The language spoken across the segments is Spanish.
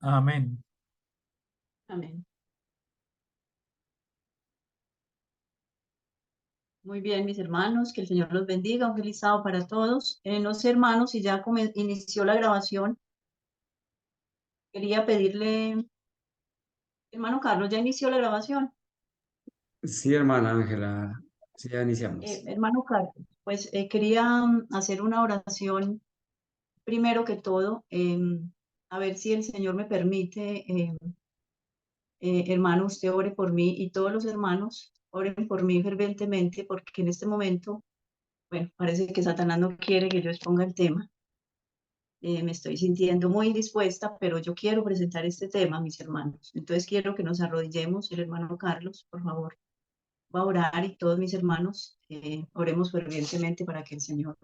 Amén. Amén. Muy bien, mis hermanos, que el Señor los bendiga. Un feliz sábado para todos. No sé, hermanos, si ya inició la grabación, quería pedirle, hermano Carlos, ¿ya inició la grabación? Sí, hermana Ángela, sí, ya iniciamos. Hermano Carlos, pues quería hacer una oración primero que todo, a ver si el Señor me permite, hermano, usted ore por mí y todos los hermanos oren por mí ferventemente, porque en este momento, bueno, parece que Satanás no quiere que yo exponga el tema. Me estoy sintiendo muy indispuesta, pero yo quiero presentar este tema, mis hermanos. Entonces quiero que nos arrodillemos, el hermano Carlos, por favor, va a orar y todos mis hermanos oremos fervientemente para que el Señor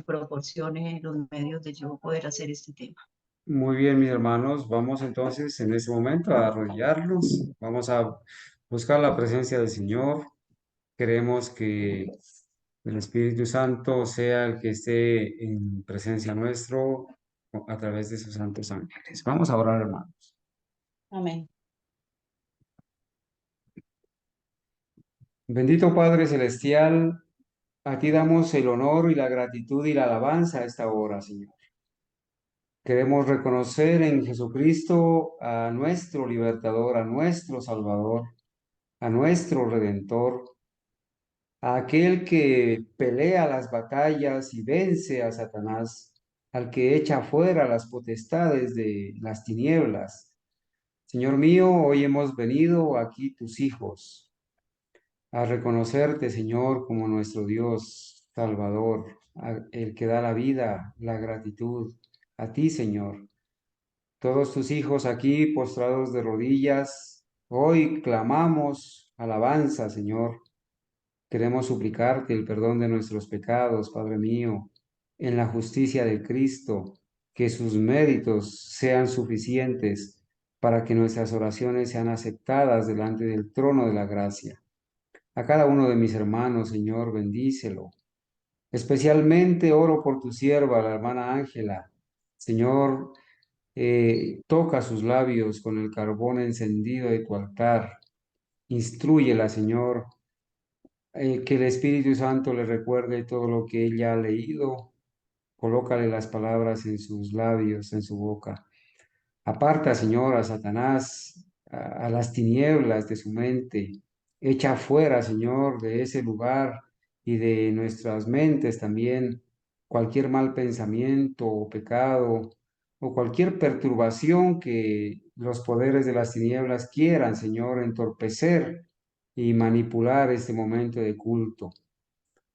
proporcione los medios de yo poder hacer este tema. Muy bien, mis hermanos, vamos entonces en este momento a arrodillarnos, vamos a buscar la presencia del Señor. Queremos que el Espíritu Santo sea el que esté en presencia nuestro a través de sus santos ángeles. Vamos a orar, hermanos. Amén. Bendito Padre Celestial, a ti damos el honor y la gratitud y la alabanza a esta hora, Señor. Queremos reconocer en Jesucristo a nuestro libertador, a nuestro Salvador, a nuestro Redentor, a aquel que pelea las batallas y vence a Satanás, al que echa fuera las potestades de las tinieblas. Señor mío, hoy hemos venido aquí tus hijos a reconocerte, Señor, como nuestro Dios Salvador, el que da la vida, la gratitud, a ti, Señor. Todos tus hijos aquí postrados de rodillas, hoy clamamos alabanza, Señor. Queremos suplicarte el perdón de nuestros pecados, Padre mío, en la justicia de Cristo, que sus méritos sean suficientes para que nuestras oraciones sean aceptadas delante del trono de la gracia. A cada uno de mis hermanos, Señor, bendícelo. Especialmente oro por tu sierva, la hermana Ángela. Señor, toca sus labios con el carbón encendido de tu altar. Instrúyela, Señor, que el Espíritu Santo le recuerde todo lo que ella ha leído Colócale las palabras en sus labios, en su boca. Aparta, Señor, a Satanás, a las tinieblas de su mente. Echa fuera, Señor, de ese lugar y de nuestras mentes también cualquier mal pensamiento o pecado o cualquier perturbación que los poderes de las tinieblas quieran, Señor, entorpecer y manipular este momento de culto.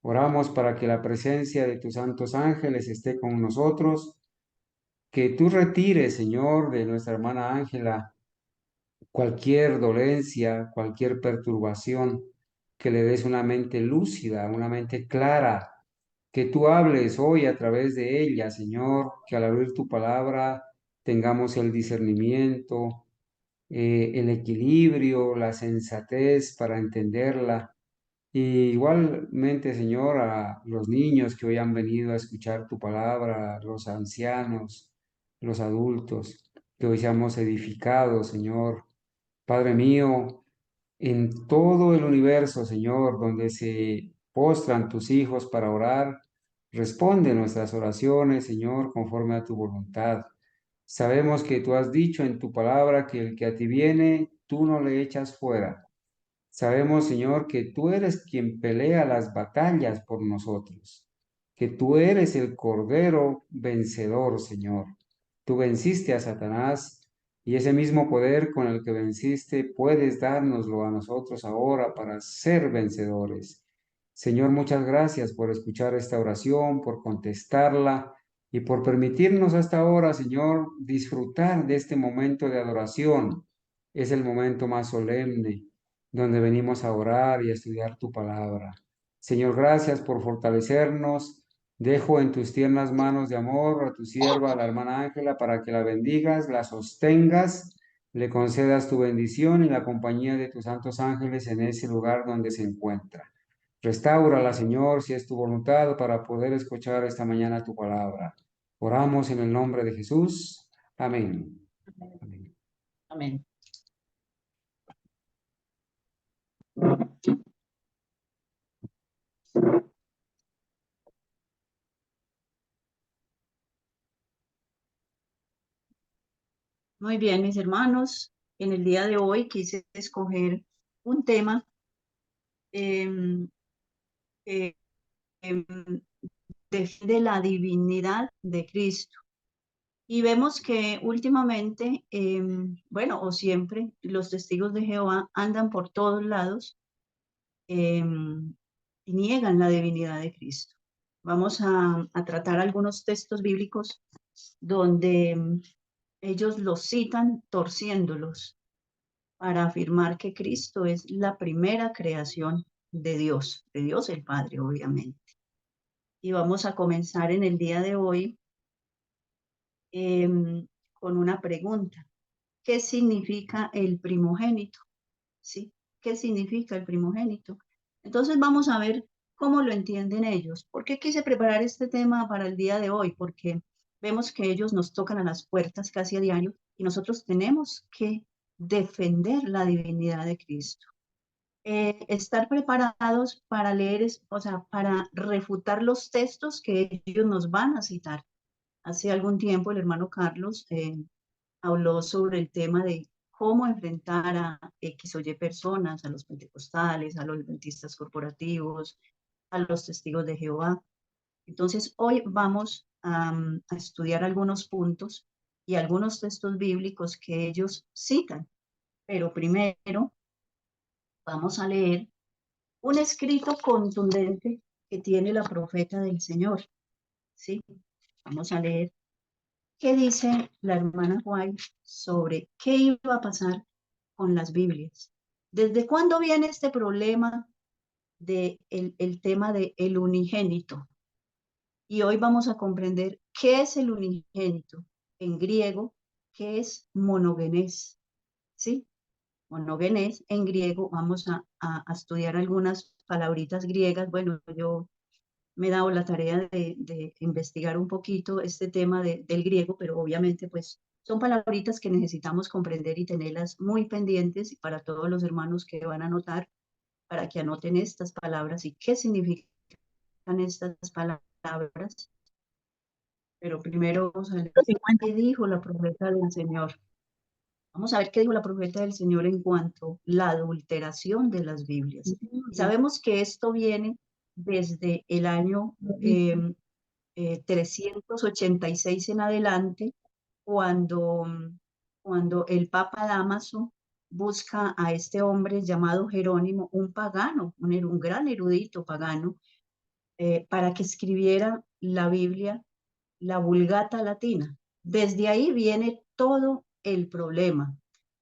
Oramos para que la presencia de tus santos ángeles esté con nosotros, que tú retires, Señor, de nuestra hermana Ángela cualquier dolencia, cualquier perturbación, que le des una mente lúcida, una mente clara, que tú hables hoy a través de ella, Señor, que al abrir tu palabra tengamos el discernimiento, el equilibrio, la sensatez para entenderla. Y igualmente, Señor, a los niños que hoy han venido a escuchar tu palabra, los ancianos, los adultos, que hoy seamos edificados, Señor. Padre mío, en todo el universo, Señor, donde se postran tus hijos para orar, responde nuestras oraciones, Señor, conforme a tu voluntad. Sabemos que tú has dicho en tu palabra que el que a ti viene, tú no le echas fuera. Sabemos, Señor, que tú eres quien pelea las batallas por nosotros, que tú eres el Cordero vencedor, Señor. Tú venciste a Satanás y ese mismo poder con el que venciste puedes dárnoslo a nosotros ahora para ser vencedores. Señor, muchas gracias por escuchar esta oración, por contestarla y por permitirnos hasta ahora, Señor, disfrutar de este momento de adoración. Es el momento más solemne donde venimos a orar y a estudiar tu palabra. Señor, gracias por fortalecernos. Dejo en tus tiernas manos de amor a tu sierva, la hermana Ángela, para que la bendigas, la sostengas, le concedas tu bendición y la compañía de tus santos ángeles en ese lugar donde se encuentra. Restáurala, Señor, si es tu voluntad, para poder escuchar esta mañana tu palabra. Oramos en el nombre de Jesús. Amén. Amén. Amén. Muy bien, mis hermanos. En el día de hoy quise escoger un tema em, que em, de la divinidad de Cristo. Y vemos que últimamente, bueno, o siempre, los testigos de Jehová andan por todos lados y niegan la divinidad de Cristo. Vamos a tratar algunos textos bíblicos donde ellos los citan torciéndolos para afirmar que Cristo es la primera creación de Dios el Padre, obviamente. Y vamos a comenzar en el día de hoy con una pregunta. ¿Qué significa el primogénito? ¿Sí? ¿Qué significa el primogénito? Entonces vamos a ver cómo lo entienden ellos. ¿Por qué quise preparar este tema para el día de hoy? Porque vemos que ellos nos tocan a las puertas casi a diario y nosotros tenemos que defender la divinidad de Cristo. Estar preparados para leer, o sea, para refutar los textos que ellos nos van a citar. Hace algún tiempo el hermano Carlos habló sobre el tema de cómo enfrentar a X o Y personas, a los pentecostales, a los adventistas corporativos, a los testigos de Jehová. Entonces, hoy vamos a estudiar algunos puntos y algunos textos bíblicos que ellos citan. Pero primero vamos a leer un escrito contundente que tiene la profeta del Señor. ¿Sí? Vamos a leer qué dice la hermana White sobre qué iba a pasar con las Biblias. ¿Desde cuándo viene este problema de el tema de el unigénito? Y hoy vamos a comprender qué es el unigénito en griego, qué es monogenes, ¿sí? Monogenes en griego, vamos a estudiar algunas palabritas griegas. Bueno, yo me he dado la tarea de investigar un poquito este tema del griego, pero obviamente pues son palabritas que necesitamos comprender y tenerlas muy pendientes y para todos los hermanos que van a anotar, para que anoten estas palabras y qué significan estas palabras pero primero vamos a ver qué dijo la profeta del Señor. Vamos a ver qué dijo la profeta del Señor en cuanto a la adulteración de las Biblias. Y sabemos que esto viene desde el año 386 en adelante, cuando, cuando el Papa Dámaso busca a este hombre llamado Jerónimo, un pagano, un gran erudito pagano, para que escribiera la Biblia, la Vulgata Latina. Desde ahí viene todo el problema.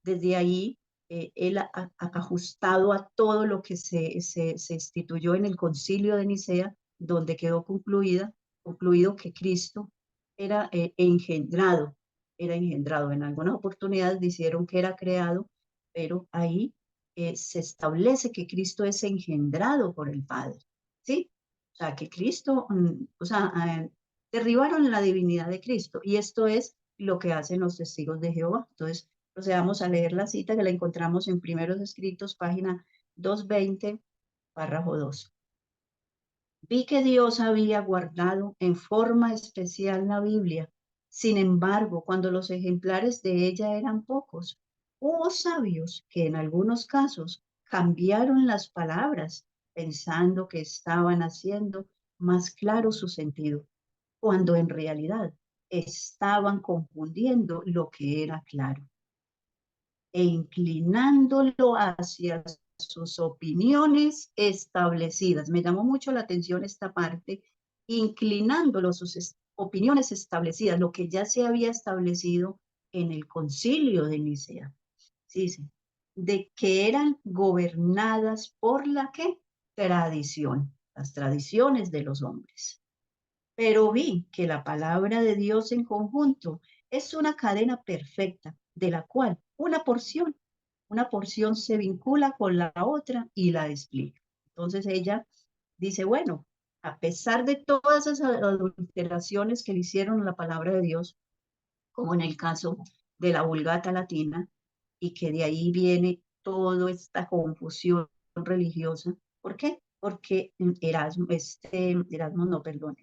Desde ahí él ha ajustado a todo lo que se instituyó en el Concilio de Nicea, donde quedó concluido que Cristo era era engendrado. En algunas oportunidades dijeron que era creado, pero ahí se establece que Cristo es engendrado por el Padre, ¿sí? O sea, que Cristo, derribaron la divinidad de Cristo, y esto es lo que hacen los testigos de Jehová. Entonces, procedamos a leer la cita que la encontramos en Primeros Escritos, página 220, párrafo 2. Vi que Dios había guardado en forma especial la Biblia. Sin embargo, cuando los ejemplares de ella eran pocos, hubo sabios que en algunos casos cambiaron las palabras, pensando que estaban haciendo más claro su sentido, cuando en realidad estaban confundiendo lo que era claro e inclinándolo hacia sus opiniones establecidas. Me llamó mucho la atención esta parte, inclinándolo a sus opiniones establecidas, lo que ya se había establecido en el concilio de Nicea. Sí, sí, de que eran gobernadas por la ¿qué? Tradición, las tradiciones de los hombres. Pero vi que la palabra de Dios en conjunto es una cadena perfecta, de la cual una porción se vincula con la otra y la explica. Entonces ella dice, bueno, a pesar de todas esas adulteraciones que le hicieron a la palabra de Dios, como en el caso de la Vulgata Latina, y que de ahí viene toda esta confusión religiosa. ¿Por qué? Porque Erasmo, no, perdón,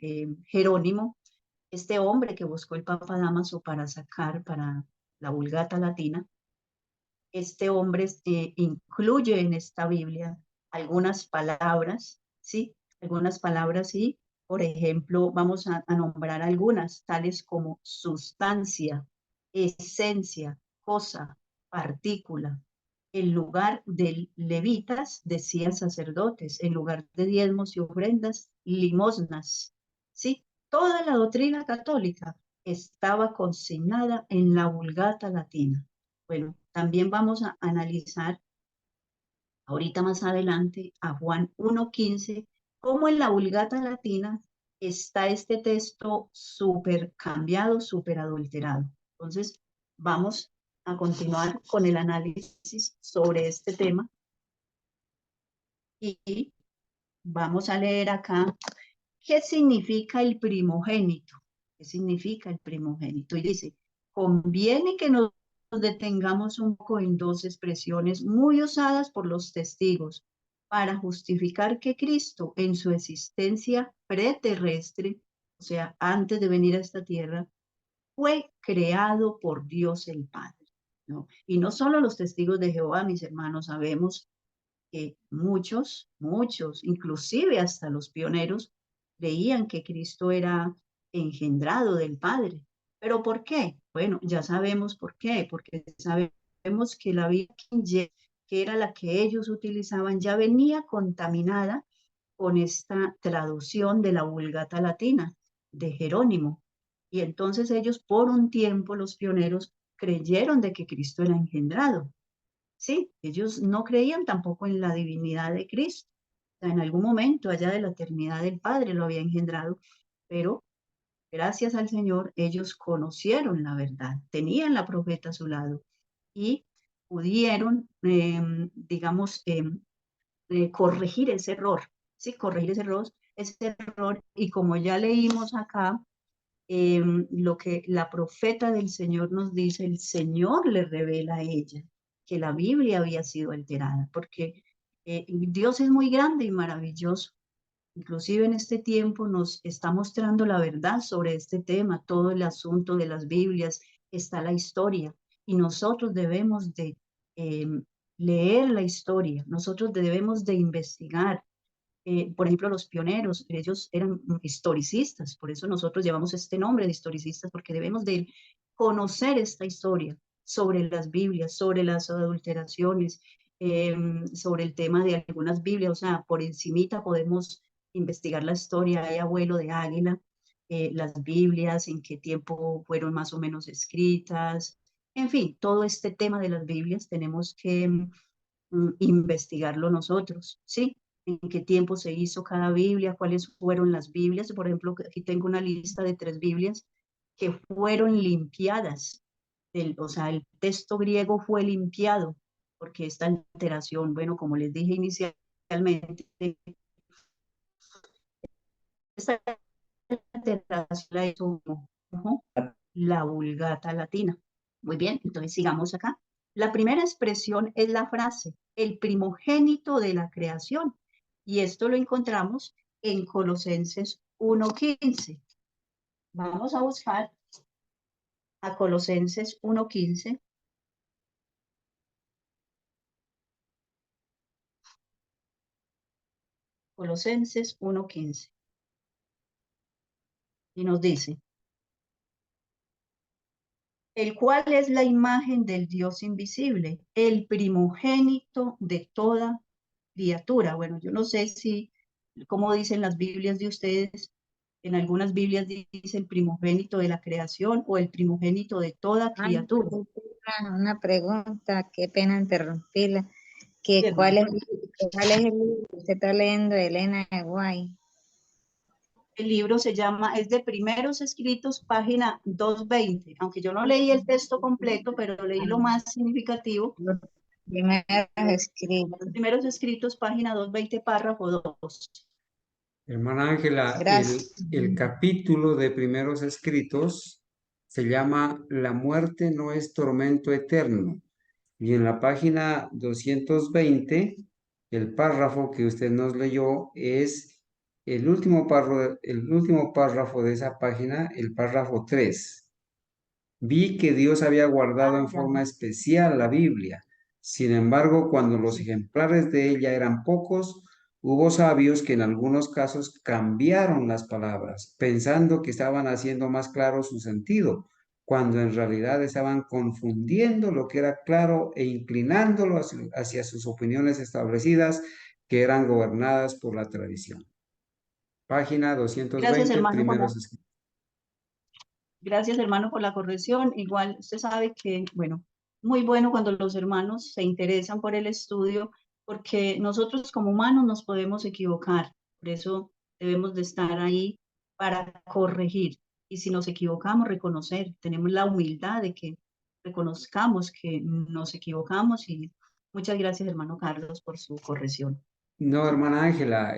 Jerónimo, este hombre que buscó el Papa Damaso para sacar para la Vulgata Latina, este hombre incluye en esta Biblia algunas palabras, ¿sí? Algunas palabras, sí. Por ejemplo, vamos a nombrar algunas, tales como sustancia, esencia, cosa, partícula. En lugar de levitas, decían sacerdotes. En lugar de diezmos y ofrendas, limosnas. ¿Sí? Toda la doctrina católica estaba consignada en la Vulgata Latina. Bueno, también vamos a analizar ahorita más adelante a Juan 1:15, cómo en la Vulgata Latina está este texto súper cambiado, súper adulterado. Entonces, vamos a continuar con el análisis sobre este tema y vamos a leer acá qué significa el primogénito. ¿Qué significa el primogénito? Y dice, conviene que nos detengamos un poco en dos expresiones muy usadas por los testigos para justificar que Cristo en su existencia preterrestre, o sea, antes de venir a esta tierra, fue creado por Dios el Padre, ¿no? Y no solo los testigos de Jehová, mis hermanos, sabemos que muchos, inclusive hasta los pioneros, creían que Cristo era engendrado del Padre. ¿Pero por qué? Bueno, ya sabemos por qué, porque sabemos que la Biblia, que era la que ellos utilizaban, ya venía contaminada con esta traducción de la Vulgata Latina de Jerónimo. Y entonces ellos por un tiempo, los pioneros, creyeron de que Cristo era engendrado. Sí, ellos no creían tampoco en la divinidad de Cristo. O sea, en algún momento allá de la eternidad del Padre lo había engendrado, pero gracias al Señor ellos conocieron la verdad, tenían la profeta a su lado y pudieron, digamos, corregir ese error, sí, corregir ese error. Y como ya leímos acá, lo que la profeta del Señor nos dice, el Señor le revela a ella que la Biblia había sido alterada, porque Dios es muy grande y maravilloso, inclusive en este tiempo nos está mostrando la verdad sobre este tema, todo el asunto de las Biblias, está la historia y nosotros debemos de eh, leer la historia, nosotros debemos de investigar. Por ejemplo, los pioneros, ellos eran historicistas, por eso nosotros llevamos este nombre de historicistas, porque debemos de conocer esta historia sobre las Biblias, sobre las adulteraciones, sobre el tema de algunas Biblias, o sea, por encimita podemos investigar la historia, hay abuelo de águila, las Biblias, en qué tiempo fueron más o menos escritas, en fin, todo este tema de las Biblias tenemos que investigarlo nosotros, ¿sí? En qué tiempo se hizo cada Biblia, cuáles fueron las Biblias. Por ejemplo, aquí tengo una lista de 3 Biblias que fueron limpiadas. O sea, el texto griego fue limpiado porque esta alteración, bueno, como les dije inicialmente, esta alteración la hizo la Vulgata Latina. Muy bien, entonces sigamos acá. La primera expresión es la frase, el primogénito de la creación. Y esto lo encontramos en Colosenses 1:15. Vamos a buscar a Colosenses 1:15. Colosenses 1:15. Y nos dice, el cual es la imagen del Dios invisible, el primogénito de toda criatura. Bueno, yo no sé si, como dicen las Biblias de ustedes, en algunas Biblias dice el primogénito de la creación o el primogénito de toda Ay, criatura. una pregunta, qué pena interrumpirla. Sí, hermano. ¿Cuál es el libro que usted está leyendo de Elena de Guay? El libro se llama, es de Primeros Escritos, página 220. Aunque yo no leí el texto completo, pero leí lo más significativo. Los primeros escritos. Los Primeros Escritos, página 220, párrafo 2. Hermana Ángela, Gracias. el capítulo de Primeros Escritos se llama La muerte no es tormento eterno. Y en la página 220, el párrafo que usted nos leyó es el último párrafo de esa página, el párrafo 3. Vi que Dios había guardado en forma especial la Biblia. Sin embargo, cuando los ejemplares de ella eran pocos, hubo sabios que en algunos casos cambiaron las palabras, pensando que estaban haciendo más claro su sentido, cuando en realidad estaban confundiendo lo que era claro e inclinándolo hacia sus opiniones establecidas, que eran gobernadas por la tradición. Página Gracias, 220, hermano, primeros escritos. gracias, hermano, por la corrección. Igual usted sabe que, bueno, muy bueno cuando los hermanos se interesan por el estudio, porque nosotros como humanos nos podemos equivocar. Por eso debemos de estar ahí para corregir. Y si nos equivocamos, reconocer. Tenemos la humildad de que reconozcamos que nos equivocamos. Y muchas gracias, hermano Carlos, por su corrección. No, hermana Ángela,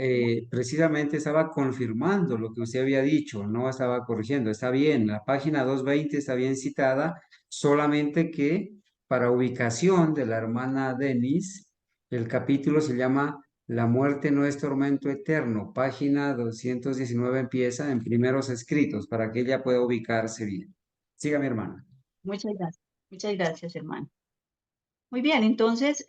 precisamente estaba confirmando lo que usted había dicho, no estaba corrigiendo. Está bien, la página 220 está bien citada, solamente que para ubicación de la hermana Denise, el capítulo se llama La muerte no es tormento eterno. Página 219 empieza en primeros escritos, para que ella pueda ubicarse bien. Siga, mi hermana. Muchas gracias. Muchas gracias, hermano. Muy bien, entonces,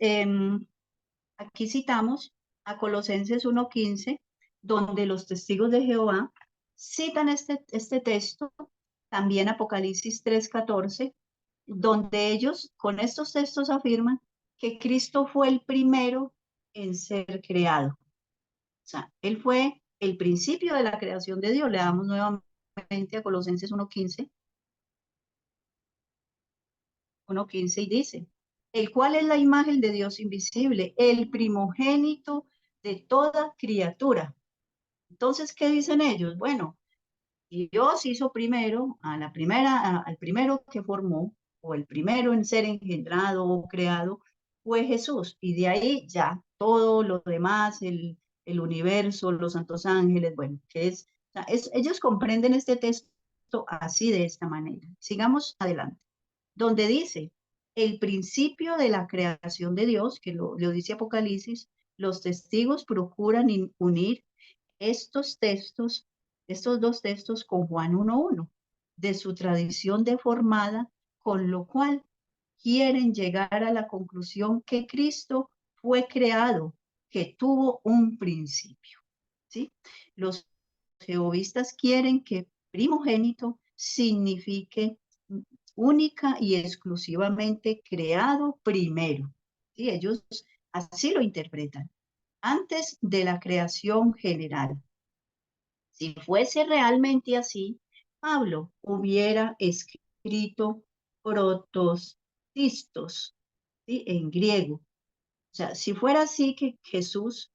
aquí citamos a Colosenses 1:15, donde los testigos de Jehová citan este texto, también Apocalipsis 3:14, donde ellos con estos textos afirman que Cristo fue el primero en ser creado. O sea, Él fue el principio de la creación de Dios. Le damos nuevamente a Colosenses 1:15 y dice, el cual es la imagen de Dios invisible, el primogénito de toda criatura. Entonces, ¿qué dicen ellos? Bueno, Dios hizo primero al primero que formó, o el primero en ser engendrado o creado, fue Jesús. Y de ahí ya todo lo demás, el universo, los santos ángeles, bueno, ellos comprenden este texto así de esta manera. Sigamos adelante donde dice el principio de la creación de Dios, que lo dice Apocalipsis, los testigos procuran unir estos textos, estos dos textos con Juan 1:1, de su tradición deformada, con lo cual quieren llegar a la conclusión que Cristo fue creado, que tuvo un principio, ¿sí? Los jehovistas quieren que primogénito signifique única y exclusivamente creado primero, ¿sí? Ellos así lo interpretan, antes de la creación general. Si fuese realmente así, Pablo hubiera escrito protostistos, ¿sí? En griego. O sea, si fuera así que Jesús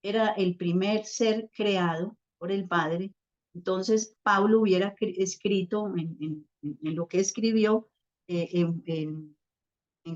era el primer ser creado por el Padre, entonces Pablo hubiera escrito en lo que escribió en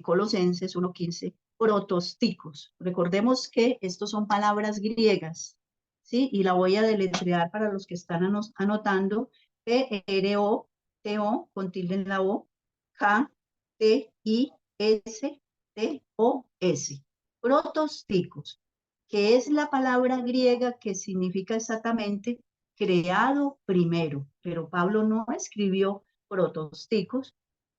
Colosenses 1:15, protosticos. Recordemos que estos son palabras griegas, ¿sí? Y la voy a deletrear para los que están anotando. P-R-O-T-O, con tilde en la O, K-T-I-S-T-O-S. Protosticos, que es la palabra griega que significa exactamente creado primero. Pero Pablo no escribió protosticos,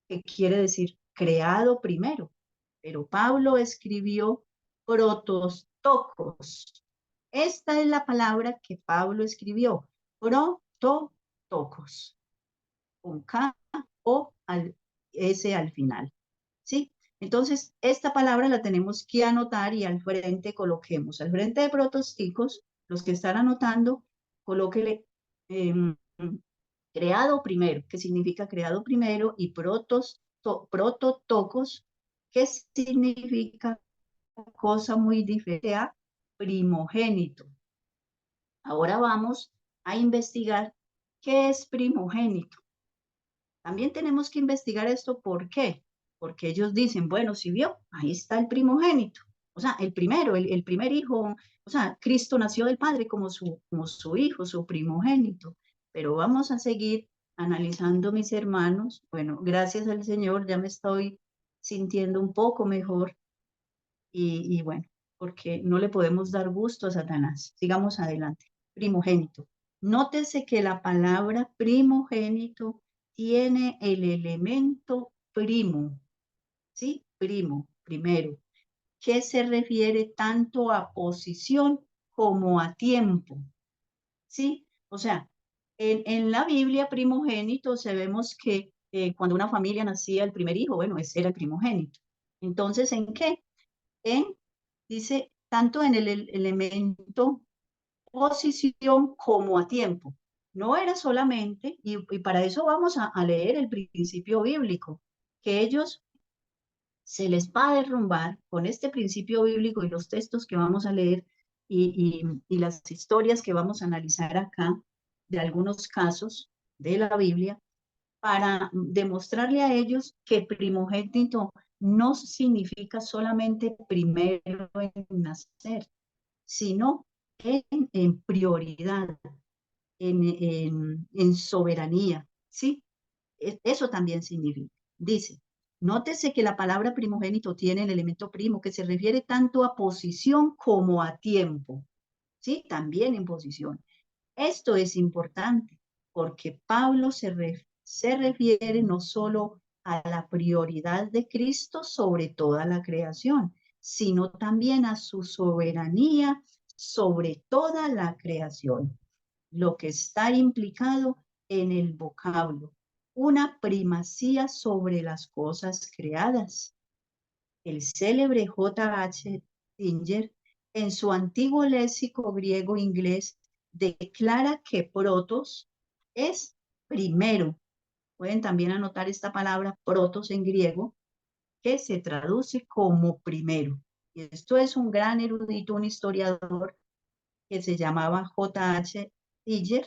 que quiere decir creado primero, pero Pablo escribió prototokos. Esta es la palabra que Pablo escribió, prototokos, con K o S al final, ¿sí? Entonces, esta palabra la tenemos que anotar y al frente coloquemos, al frente de protosticos, los que están anotando, colóquele creado primero, que significa creado primero, y prototocos, que significa cosa muy diferente a primogénito. Ahora vamos a investigar qué es primogénito. También tenemos que investigar esto, ¿por qué? Porque ellos dicen, bueno, si vio, ahí está el primogénito. O sea, el primero, el primer hijo, o sea, Cristo nació del Padre como su hijo, su primogénito. Pero vamos a seguir analizando, mis hermanos. Bueno, gracias al Señor ya me estoy sintiendo un poco mejor y bueno, porque no le podemos dar gusto a Satanás. Sigamos adelante. Primogénito. Nótese que la palabra primogénito tiene el elemento primo, ¿sí? Primo, primero, que se refiere tanto a posición como a tiempo, ¿sí? O sea, en la Biblia primogénito vemos que cuando una familia nacía el primer hijo, bueno, ese era el primogénito. Entonces, ¿en qué? Dice, tanto en el elemento posición como a tiempo. No era solamente, y para eso vamos a leer el principio bíblico, que ellos se les va a derrumbar con este principio bíblico y los textos que vamos a leer y las historias que vamos a analizar acá de algunos casos de la Biblia, para demostrarle a ellos que primogénito no significa solamente primero en nacer, sino en prioridad, en soberanía, ¿sí? Eso también significa. Dice, nótese que la palabra primogénito tiene el elemento primo que se refiere tanto a posición como a tiempo, ¿sí? También en posición. Esto es importante porque Pablo se refiere no solo a la prioridad de Cristo sobre toda la creación, sino también a su soberanía sobre toda la creación, lo que está implicado en el vocablo, una primacía sobre las cosas creadas. El célebre J.H. Singer, en su antiguo léxico griego-inglés, declara que protos es primero. Pueden también anotar esta palabra protos en griego, que se traduce como primero. Y esto es un gran erudito, un historiador que se llamaba J.H. Singer.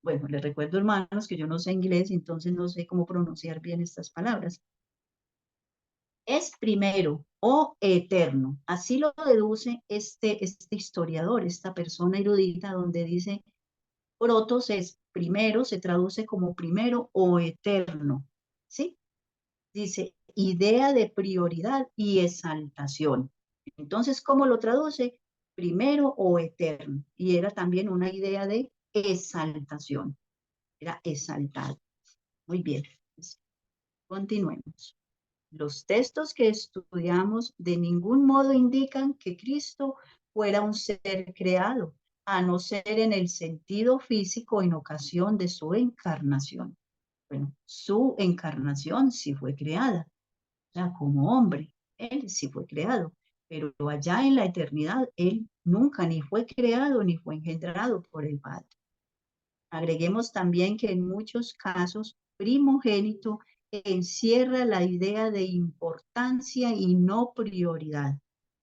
Bueno, les recuerdo, hermanos, que yo no sé inglés, entonces no sé cómo pronunciar bien estas palabras. Es primero o eterno. Así lo deduce este historiador, esta persona erudita, donde dice protos es primero, se traduce como primero o eterno, ¿sí? Dice idea de prioridad y exaltación. Entonces, ¿cómo lo traduce? primero o eterno. Y era también una idea de exaltación. Era exaltado. Muy bien. Continuemos. Los textos que estudiamos de ningún modo indican que Cristo fuera un ser creado, a no ser en el sentido físico en ocasión de su encarnación. Bueno, su encarnación sí fue creada, o sea, como hombre, él sí fue creado, pero allá en la eternidad, él nunca ni fue creado ni fue engendrado por el Padre. Agreguemos también que en muchos casos, primogénito encierra la idea de importancia y no prioridad.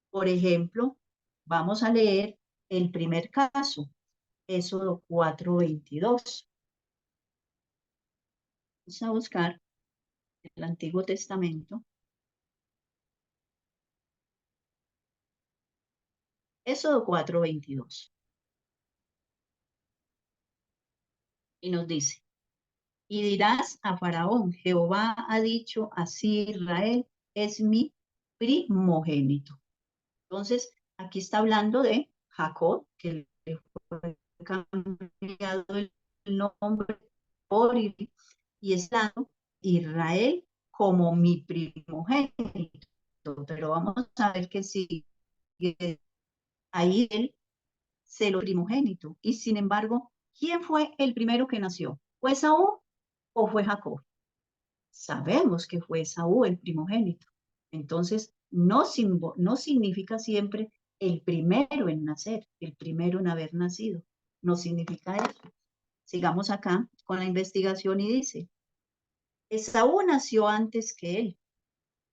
Por ejemplo, vamos a leer el primer caso, Éxodo 4:22. Vamos a buscar el Antiguo Testamento. Éxodo 4:22. Y nos dice, y dirás a Faraón, Jehová ha dicho así, Israel es mi primogénito. Entonces, aquí está hablando de Jacob, que le fue cambiado el nombre por Israel, y está Israel como mi primogénito. Pero vamos a ver que sigue ahí él se lo primogénito. Y sin embargo, ¿quién fue el primero que nació? ¿Fue Saúl o fue Jacob? Sabemos que fue Saúl el primogénito. Entonces, no significa siempre el primero en nacer, el primero en haber nacido. No significa eso. Sigamos acá con la investigación y dice, Esaú nació antes que él.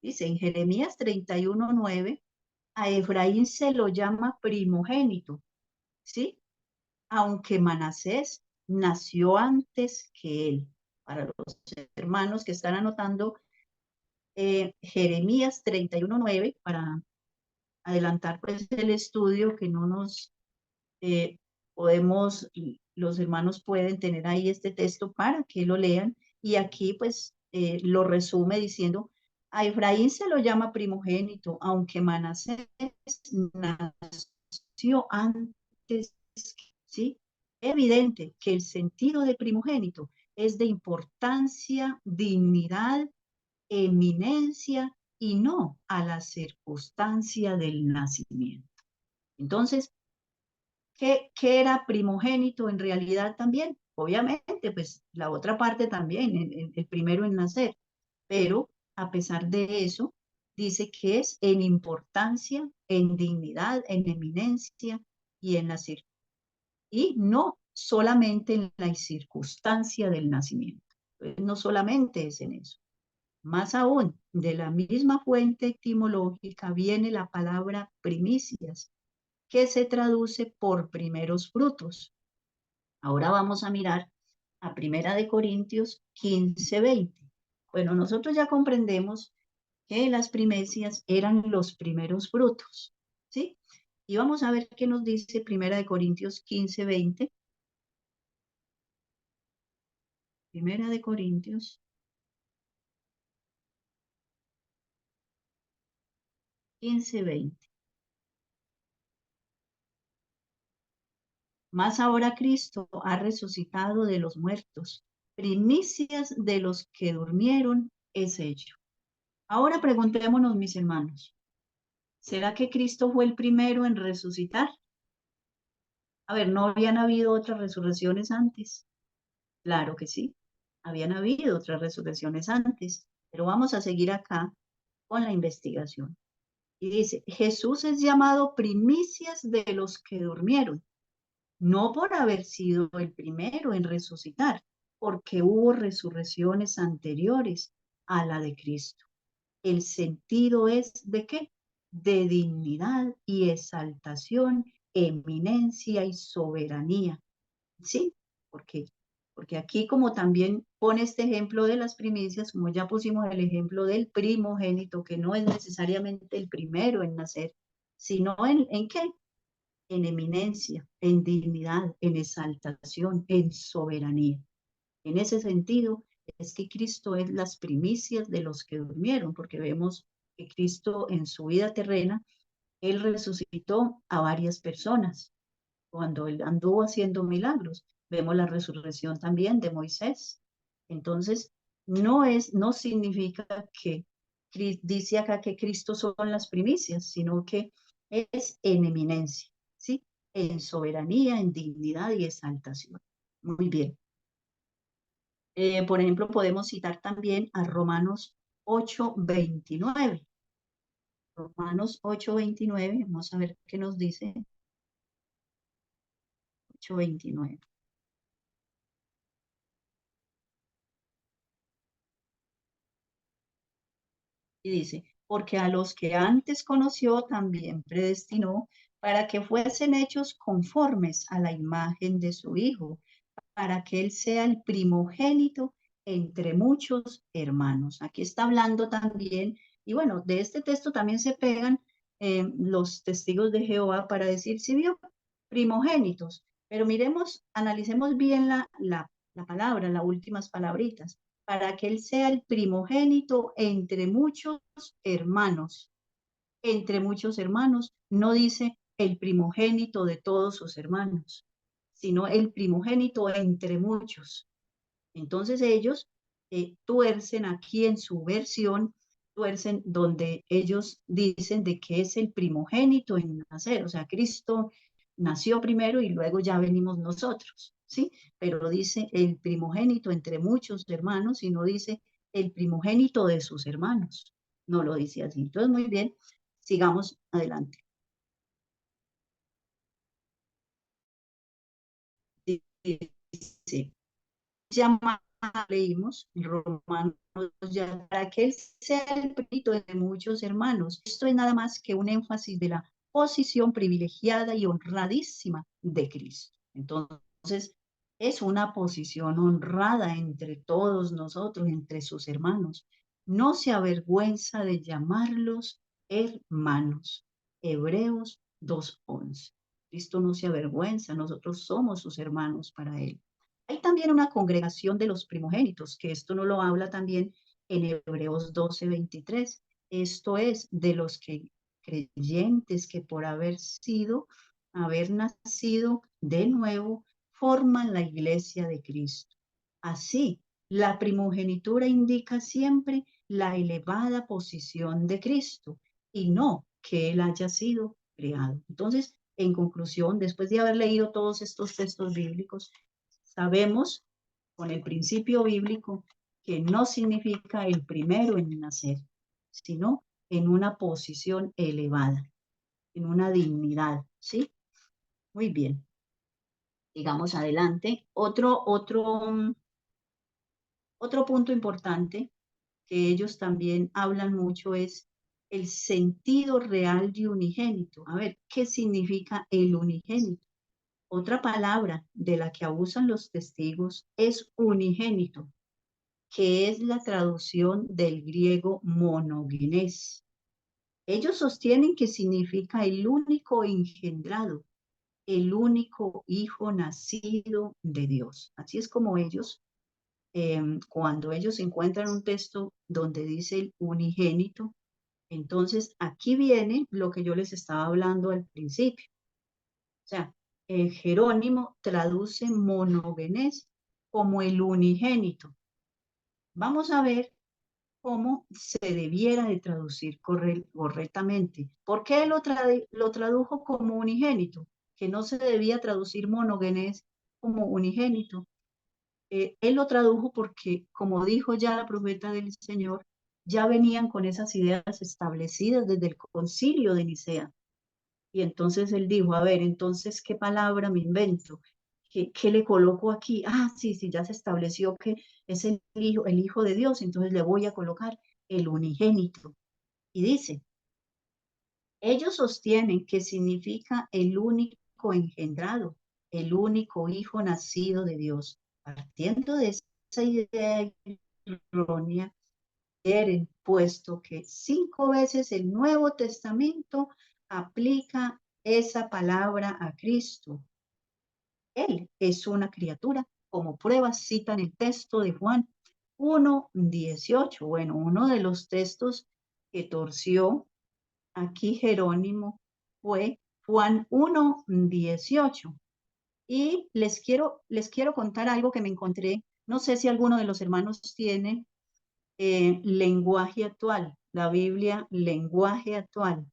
Dice en Jeremías 31:9, a Efraín se lo llama primogénito, ¿sí? Aunque Manasés nació antes que él. Para los hermanos que están anotando, Jeremías 31:9, para adelantar pues el estudio, que no nos podemos, los hermanos pueden tener ahí este texto para que lo lean, y aquí pues lo resume diciendo, a Efraín se lo llama primogénito, aunque Manasés nació antes, ¿sí? Evidente que el sentido de primogénito es de importancia, dignidad, eminencia y no a la circunstancia del nacimiento. Entonces, ¿qué era primogénito en realidad también? Obviamente, pues la otra parte también, el primero en nacer, pero a pesar de eso, dice que es en importancia, en dignidad, en eminencia y en la y no solamente en la circunstancia del nacimiento. No solamente es en eso. Más aún, de la misma fuente etimológica viene la palabra primicias, que se traduce por primeros frutos. Ahora vamos a mirar a Primera de Corintios 15:20. Bueno, nosotros ya comprendemos que las primicias eran los primeros frutos, ¿sí? Y vamos a ver qué nos dice Primera de Corintios 15:20. Primera de Corintios 15:20. Mas ahora Cristo ha resucitado de los muertos, primicias de los que durmieron es hecho. Ahora preguntémonos, mis hermanos, ¿será que Cristo fue el primero en resucitar? A ver, ¿no habían habido otras resurrecciones antes? Claro que sí, habían habido otras resurrecciones antes, pero vamos a seguir acá con la investigación. Y dice, Jesús es llamado primicias de los que durmieron, no por haber sido el primero en resucitar, porque hubo resurrecciones anteriores a la de Cristo. El sentido es ¿de qué? De dignidad y exaltación, eminencia y soberanía. ¿Sí? ¿Por qué? Porque aquí como también pone este ejemplo de las primicias, como ya pusimos el ejemplo del primogénito, que no es necesariamente el primero en nacer, sino ¿en qué? En eminencia, en dignidad, en exaltación, en soberanía. En ese sentido, es que Cristo es las primicias de los que durmieron, porque vemos que Cristo en su vida terrena Él resucitó a varias personas cuando él anduvo haciendo milagros. Vemos la resurrección también de Moisés. Entonces, no significa que dice acá que Cristo son las primicias, sino que es en eminencia, ¿sí? En soberanía, en dignidad y exaltación. Muy bien. Por ejemplo, podemos citar también a Romanos 8:29. Romanos 8:29, vamos a ver qué nos dice. 8:29. Y dice, porque a los que antes conoció también predestinó para que fuesen hechos conformes a la imagen de su Hijo, para que Él sea el primogénito entre muchos hermanos. Aquí está hablando también, y bueno, de este texto también se pegan los testigos de Jehová para decir, si vio, primogénitos, pero miremos, analicemos bien la palabra, las últimas palabritas, para que Él sea el primogénito entre muchos hermanos. Entre muchos hermanos, no dice el primogénito de todos sus hermanos, sino el primogénito entre muchos. Entonces ellos tuercen aquí en su versión, tuercen donde ellos dicen de que es el primogénito en nacer, o sea, Cristo nació primero y luego ya venimos nosotros, ¿sí? Pero dice el primogénito entre muchos hermanos y no dice el primogénito de sus hermanos, no lo dice así. Entonces, muy bien, sigamos adelante. Dice, llamado, leímos Romanos ya, para que él sea el primito de muchos hermanos. Esto es nada más que un énfasis de la posición privilegiada y honradísima de Cristo. Entonces, es una posición honrada entre todos nosotros, entre sus hermanos. No se avergüenza de llamarlos hermanos. Hebreos 2:11. Cristo no se avergüenza, nosotros somos sus hermanos para él. Hay también una congregación de los primogénitos, que esto no lo habla también en Hebreos 12:23. Esto es de los que creyentes que por haber nacido de nuevo, forman la iglesia de Cristo. Así, la primogenitura indica siempre la elevada posición de Cristo y no que Él haya sido creado. Entonces, en conclusión, después de haber leído todos estos textos bíblicos, sabemos con el principio bíblico que no significa el primero en nacer, sino en una posición elevada, en una dignidad, ¿sí? Muy bien. Sigamos adelante. Otro punto importante que ellos también hablan mucho es el sentido real de unigénito. A ver, ¿qué significa el unigénito? Otra palabra de la que abusan los testigos es unigénito, que es la traducción del griego monogenes. Ellos sostienen que significa el único engendrado, el único hijo nacido de Dios. Así es como ellos, cuando ellos encuentran un texto donde dice el unigénito, entonces aquí viene lo que yo les estaba hablando al principio. O sea, Jerónimo traduce monogenes como el unigénito. Vamos a ver cómo se debiera de traducir correctamente. ¿Por qué lo tradujo como unigénito? Que no se debía traducir monogenes como unigénito. Él lo tradujo porque, como dijo ya la profeta del Señor, ya venían con esas ideas establecidas desde el concilio de Nicea. Y entonces él dijo, a ver, entonces, ¿qué palabra me invento? ¿Qué le coloco aquí? Ah, sí, sí, ya se estableció que es el hijo de Dios, entonces le voy a colocar el unigénito. Y dice, ellos sostienen que significa el único engendrado, el único hijo nacido de Dios. Partiendo de esa idea errónea, quieren, puesto que 5 veces el Nuevo Testamento aplica esa palabra a Cristo. Él es una criatura, como prueba citan el texto de Juan 1:18. Bueno, uno de los textos que torció aquí Jerónimo fue Juan 1:18. Y les quiero contar algo que me encontré. No sé si alguno de los hermanos tiene lenguaje actual, la Biblia lenguaje actual.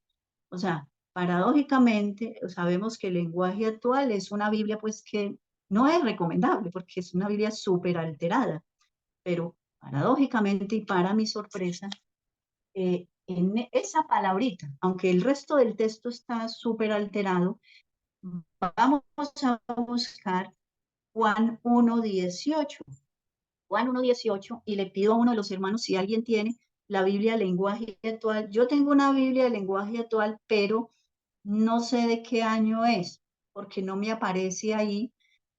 O sea, paradójicamente sabemos que el lenguaje actual es una Biblia pues que no es recomendable porque es una Biblia súper alterada, pero paradójicamente y para mi sorpresa, en esa palabrita, aunque el resto del texto está súper alterado, vamos a buscar Juan 1:18. Juan 1:18, y le pido a uno de los hermanos si alguien tiene la Biblia de lenguaje actual. Yo tengo una Biblia de lenguaje actual, pero no sé de qué año es, porque no me aparece ahí.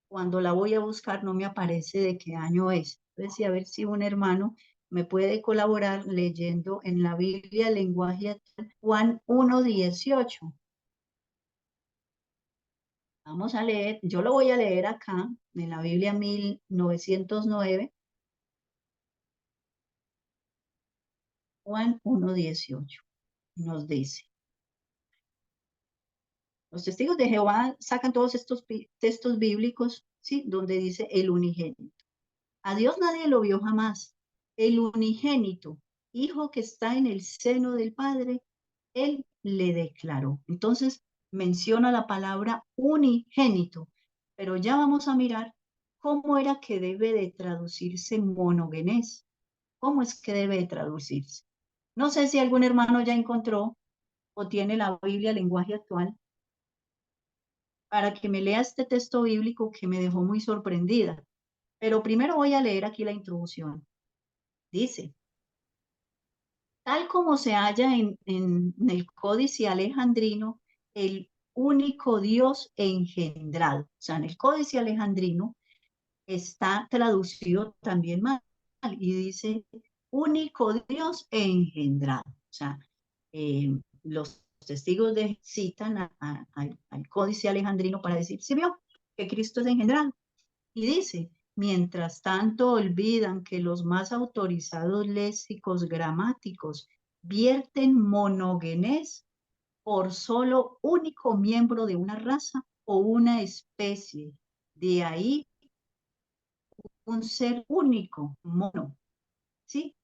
Cuando la voy a buscar, no me aparece de qué año es. Entonces, a ver si un hermano me puede colaborar leyendo en la Biblia de lenguaje actual, Juan 1:18. Vamos a leer, yo lo voy a leer acá, en la Biblia 1909, Juan 1:18. Nos dice, los testigos de Jehová sacan todos estos textos bíblicos, ¿sí? Donde dice el unigénito. A Dios nadie lo vio jamás. El unigénito, Hijo que está en el seno del Padre, Él le declaró. Entonces menciona la palabra unigénito, pero ya vamos a mirar cómo era que debe de traducirse monogenes. ¿Cómo es que debe de traducirse? No sé si algún hermano ya encontró o tiene la Biblia lenguaje actual para que me lea este texto bíblico que me dejó muy sorprendida. Pero primero voy a leer aquí la introducción. Dice, tal como se halla en el Códice Alejandrino, el único Dios engendrado. O sea, en el Códice Alejandrino está traducido también mal y dice único Dios engendrado. O sea, los testigos citan al Códice Alejandrino para decir, ¿se vio que Cristo es engendrado? Y dice, mientras tanto olvidan que los más autorizados léxicos gramáticos vierten monogenes por solo único miembro de una raza o una especie. De ahí un ser único, mono, ¿sí?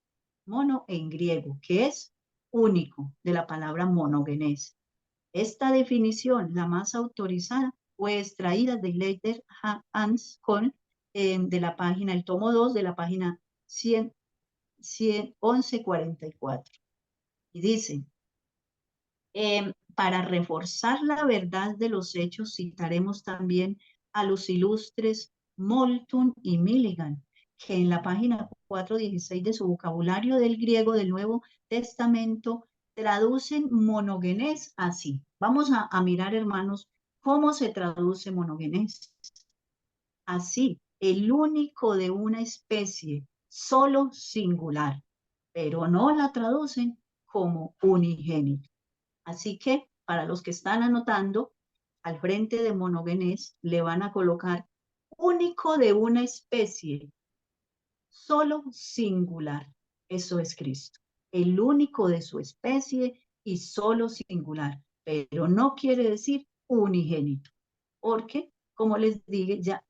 Mono en griego, que es único, de la palabra monogenes. Esta definición, la más autorizada, fue extraída de Leiter Hans Kohn, de la página, el tomo 2 de la página 1144. Y dice, para reforzar la verdad de los hechos, citaremos también a los ilustres Moulton y Milligan, que en la página 416 de su vocabulario del griego del Nuevo Testamento traducen monogenes así. Vamos a mirar, hermanos, cómo se traduce monogenes. Así, el único de una especie, solo singular, pero no la traducen como unigénito. Así que para los que están anotando, al frente de monogenes le van a colocar único de una especie, solo singular. Eso es Cristo, el único de su especie y solo singular, pero no quiere decir unigénito, porque como les dije, ya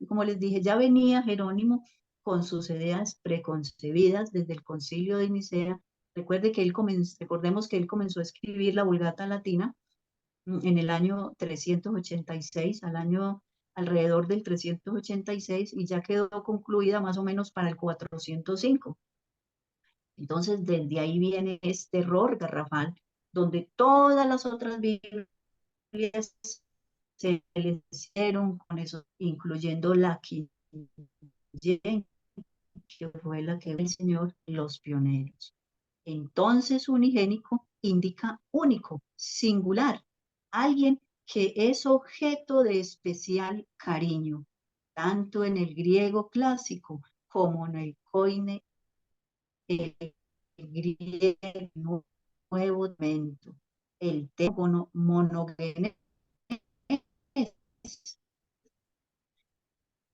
venía Jerónimo con sus ideas preconcebidas desde el Concilio de Nicea. Recordemos que él comenzó a escribir la Vulgata Latina en el año 386, alrededor del 386, y ya quedó concluida más o menos para el 405. Entonces, desde ahí viene este error garrafal, donde todas las otras Biblias se le hicieron con eso, incluyendo la King James, que fue la que el Señor los pioneros. Entonces, unigénico indica único, singular, alguien que es objeto de especial cariño, tanto en el griego clásico como en el Koine, el griego Nuevo Testamento. El término monogenes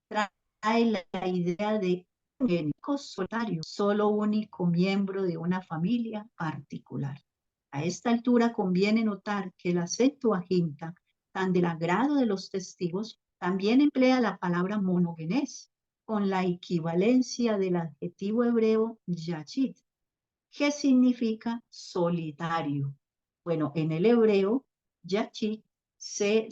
trae la idea de único solitario, solo único miembro de una familia particular. A esta altura conviene notar que la Septuaginta, tan del agrado de los testigos, también emplea la palabra monogenes, con la equivalencia del adjetivo hebreo yachid, que significa solitario. Bueno, en el hebreo, yachid se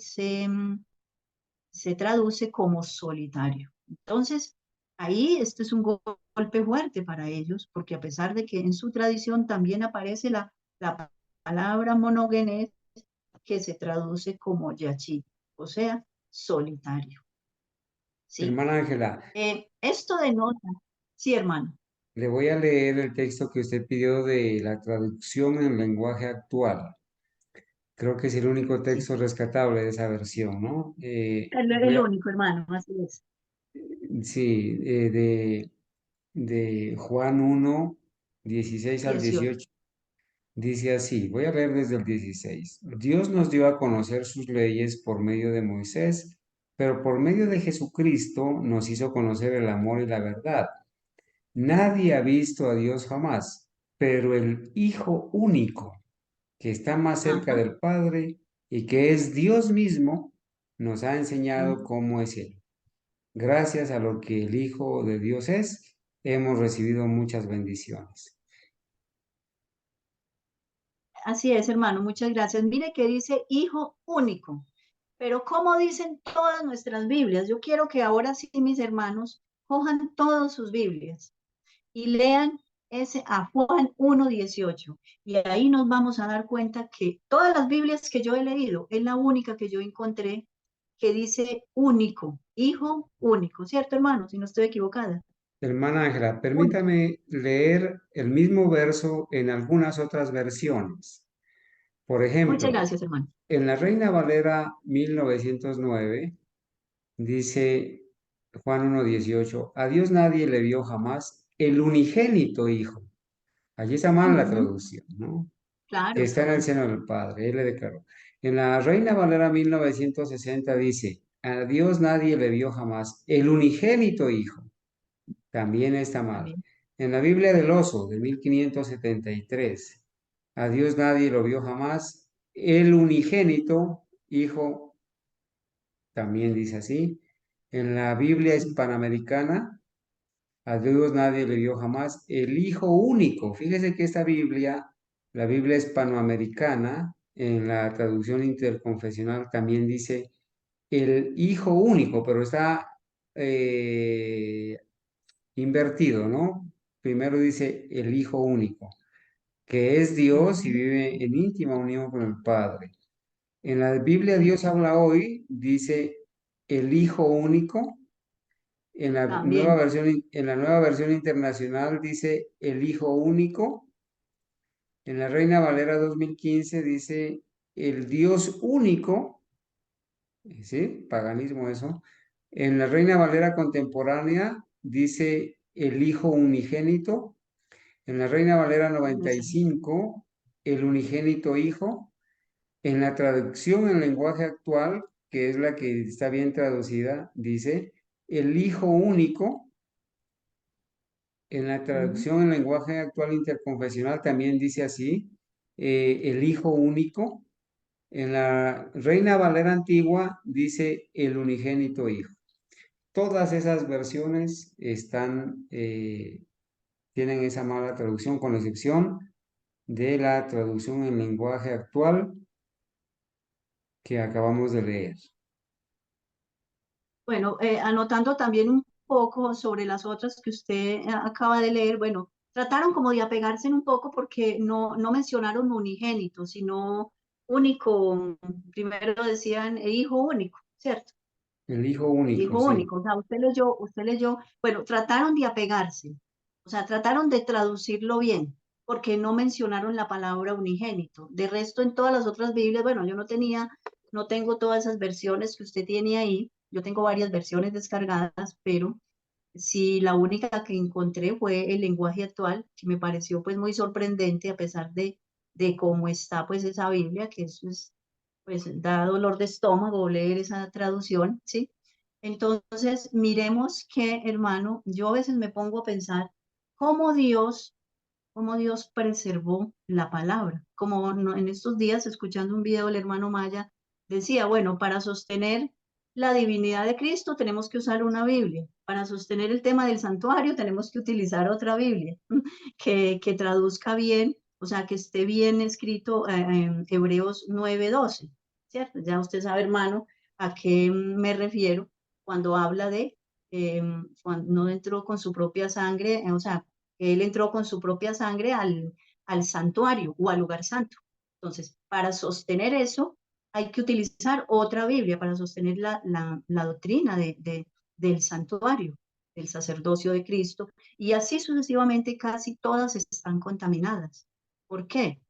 traduce como solitario. Entonces, ahí esto es un golpe fuerte para ellos, porque a pesar de que en su tradición también aparece la palabra monogenes, que se traduce como yachid, o sea, solitario. ¿Sí? Hermana Ángela, Esto denota, sí, hermano, le voy a leer el texto que usted pidió de la traducción en lenguaje actual. Creo que es el único sí. texto rescatable de esa versión, ¿no? El único, hermano, así es. Sí, de Juan 1, 16 al 18. 18. Dice así, voy a leer desde el 16. Dios nos dio a conocer sus leyes por medio de Moisés, pero por medio de Jesucristo nos hizo conocer el amor y la verdad. Nadie ha visto a Dios jamás, pero el Hijo único, que está más cerca Ajá. del Padre y que es Dios mismo, nos ha enseñado Mm. cómo es Él. Gracias a lo que el Hijo de Dios es, hemos recibido muchas bendiciones. Así es, hermano, muchas gracias. Mire que dice hijo único, pero como dicen todas nuestras Biblias, yo quiero que ahora sí mis hermanos cojan todas sus Biblias y lean ese a Juan 1:18. Y ahí nos vamos a dar cuenta que todas las Biblias que yo he leído, es la única que yo encontré que dice único, hijo único, ¿cierto, hermano? Si no estoy equivocada. Hermana Ángela, Único. permítame leer el mismo verso en algunas otras versiones. Por Muchas ejemplo, gracias, hermano. en la Reina Valera 1909 dice Juan 1:18, a Dios nadie le vio jamás el unigénito Hijo. Allí está mal la Ujú. traducción, ¿no? Que Claro, está en el claro. seno del Padre, Él le declaró. En la Reina Valera 1960 dice, a Dios nadie le vio jamás el unigénito Hijo. También está mal. También. En la Biblia del Oso de 1573, a Dios nadie lo vio jamás. El unigénito Hijo también dice así. En la Biblia Sí. hispanoamericana, a Dios nadie le vio jamás. El Hijo único. Fíjese que esta Biblia, la Biblia hispanoamericana, en la traducción interconfesional también dice el Hijo único, pero está invertido, ¿no? Primero dice el Hijo único, que es Dios y Ujú. vive en íntima unión con el Padre. En la Biblia Dios Ujú. habla hoy, dice el Hijo único. También. En la nueva versión internacional dice el Hijo único. En la Reina Valera 2015 dice el Dios único. ¿Sí? Paganismo eso. En la Reina Valera contemporánea dice el Hijo unigénito. En la Reina Valera Esa. 95, el unigénito Hijo. En la traducción en lenguaje actual, que es la que está bien traducida, dice el Hijo único. En la Ujú. traducción en lenguaje actual interconfesional también dice así, el Hijo único. En la Reina Valera antigua dice el unigénito Hijo. Todas esas versiones tienen esa mala traducción, con excepción de la traducción en lenguaje actual que acabamos de leer. Bueno, anotando también un poco sobre las otras que usted acaba de leer, bueno, trataron como de apegarse un poco porque no mencionaron unigénito, sino único. Primero decían hijo único, ¿cierto? El Hijo único, Hijo sí. único. O sea, usted leyó, bueno, trataron de apegarse, o sea, trataron de traducirlo bien, porque no mencionaron la palabra unigénito. De resto, en todas las otras Biblias, bueno, yo no tengo todas esas versiones que usted tiene ahí. Yo tengo varias versiones descargadas, pero sí, la única que encontré fue el lenguaje actual, que me pareció pues muy sorprendente a pesar de cómo está pues esa Biblia, que eso es, pues da dolor de estómago leer esa traducción, ¿sí? Entonces, miremos que, hermano, yo a veces me pongo a pensar cómo Dios cómo Dios preservó la palabra. Como en estos días, escuchando un video del hermano Maya, decía, bueno, para sostener la divinidad de Cristo tenemos que usar una Biblia. Para sostener el tema del santuario tenemos que utilizar otra Biblia que traduzca bien, o sea, que esté bien escrito en Hebreos 9:12, ¿cierto? Ya usted sabe, hermano, a qué me refiero cuando habla de cuando no entró con su propia sangre, o sea, él entró con su propia sangre al santuario o al lugar santo. Entonces, para sostener eso, hay que utilizar otra Biblia para sostener la doctrina del santuario, del sacerdocio de Cristo, y así sucesivamente casi todas están contaminadas. ¿Por qué?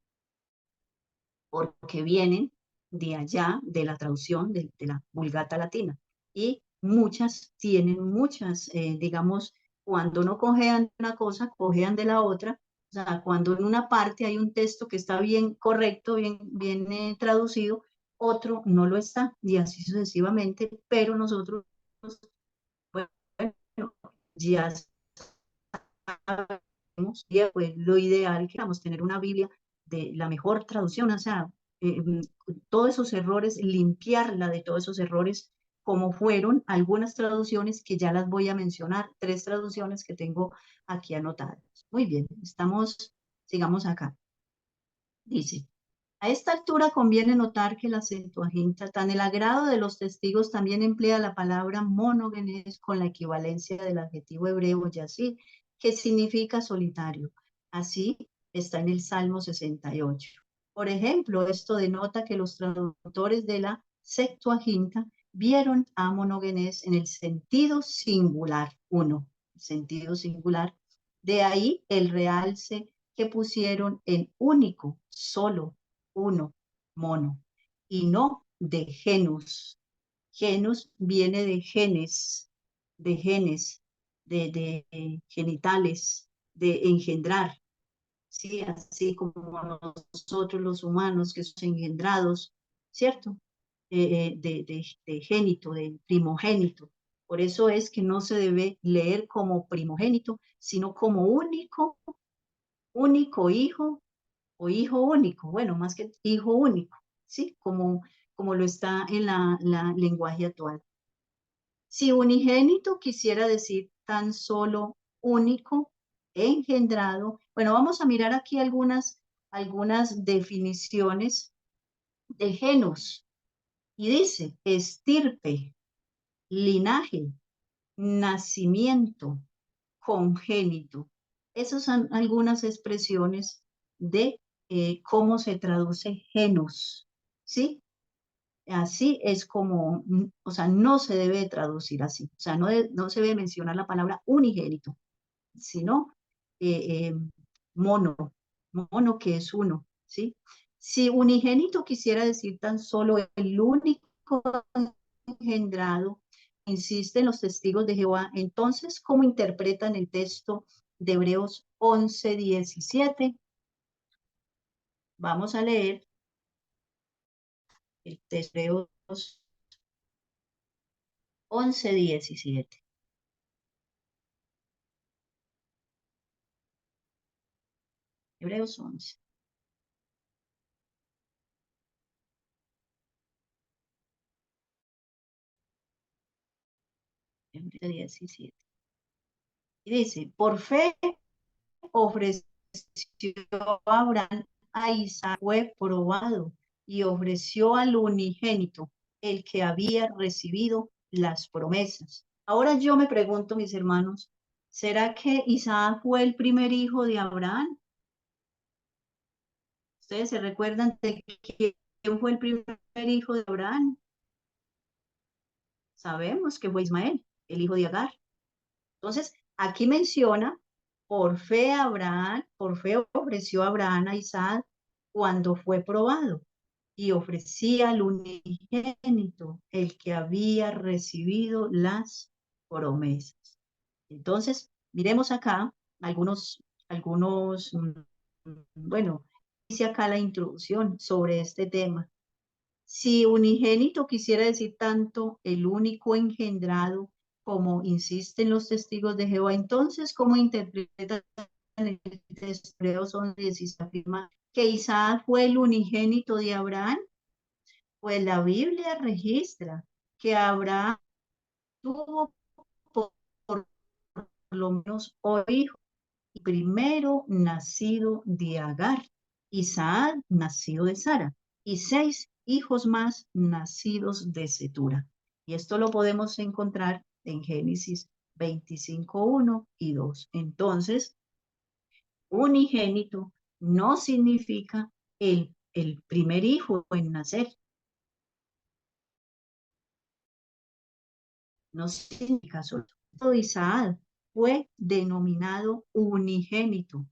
Porque vienen de allá, de la traducción de la Vulgata Latina. Y muchas tienen muchas, digamos, cuando no cojean de una cosa, cojean de la otra. O sea, cuando en una parte hay un texto que está bien correcto, bien traducido, otro no lo está, y así sucesivamente, pero nosotros, bueno, ya sabemos, ya, pues lo ideal que vamos a tener una Biblia de la mejor traducción, o sea, eh, todos esos errores, limpiarla de todos esos errores, como fueron algunas traducciones que ya las voy a mencionar, 3 traducciones que tengo aquí anotadas. Muy bien, sigamos acá. Dice, a esta altura conviene notar que la Septuaginta, tan el agrado de los testigos, también emplea la palabra monógenes con la equivalencia del adjetivo hebreo yasir, que significa solitario. Así está en el Salmo 68. Por ejemplo, esto denota que los traductores de la Septuaginta vieron a monógenes en el sentido singular, uno, sentido singular. De ahí el realce que pusieron en único, solo, uno, mono, y no de genus. Genus viene de genes, de genitales, de engendrar, ¿sí? Así como nosotros los humanos que somos engendrados, ¿cierto? De génito, de primogénito. Por eso es que no se debe leer como primogénito, sino como único hijo o hijo único, bueno, más que hijo único, ¿sí? Como lo está en la lenguaje actual. Si unigénito quisiera decir tan solo único, engendrado, bueno, vamos a mirar aquí algunas definiciones de genus. Y dice, estirpe, linaje, nacimiento, congénito. Esas son algunas expresiones de cómo se traduce genus, ¿sí? Así es como, o sea, no se debe traducir así, o sea, no se debe mencionar la palabra unigénito, sino eh, eh, mono, mono que es uno, ¿sí? Si unigénito quisiera decir tan solo el único engendrado, insisten los testigos de Jehová, entonces, ¿cómo interpretan el texto de Hebreos 11:17? Vamos a leer el texto de Hebreos 11:17. Hebreos 11. Hebreos 17. Y dice, por fe ofreció Abraham a Isaac, fue probado y ofreció al unigénito, el que había recibido las promesas. Ahora yo me pregunto, mis hermanos, ¿será que Isaac fue el primer hijo de Abraham? ¿Ustedes se recuerdan de quién fue el primer hijo de Abraham? Sabemos que fue Ismael, el hijo de Agar. Entonces, aquí menciona, por fe ofreció Abraham a Isaac cuando fue probado y ofrecía al unigénito, el que había recibido las promesas. Entonces, miremos acá bueno, dice acá la introducción sobre este tema. Si unigénito quisiera decir tanto el único engendrado como insisten los testigos de Jehová, entonces, ¿cómo interpreta en el texto de Hebreos 11:16 afirma que Isaac fue el unigénito de Abraham, pues la Biblia registra que Abraham tuvo por lo menos un hijo, primero nacido de Agar, Isaac nacido de Sara, y 6 hijos más nacidos de Cetura. Y esto lo podemos encontrar en Génesis 25:1 y 2. Entonces, unigénito no significa el primer hijo en nacer. No significa solo. Isaac fue denominado unigénito,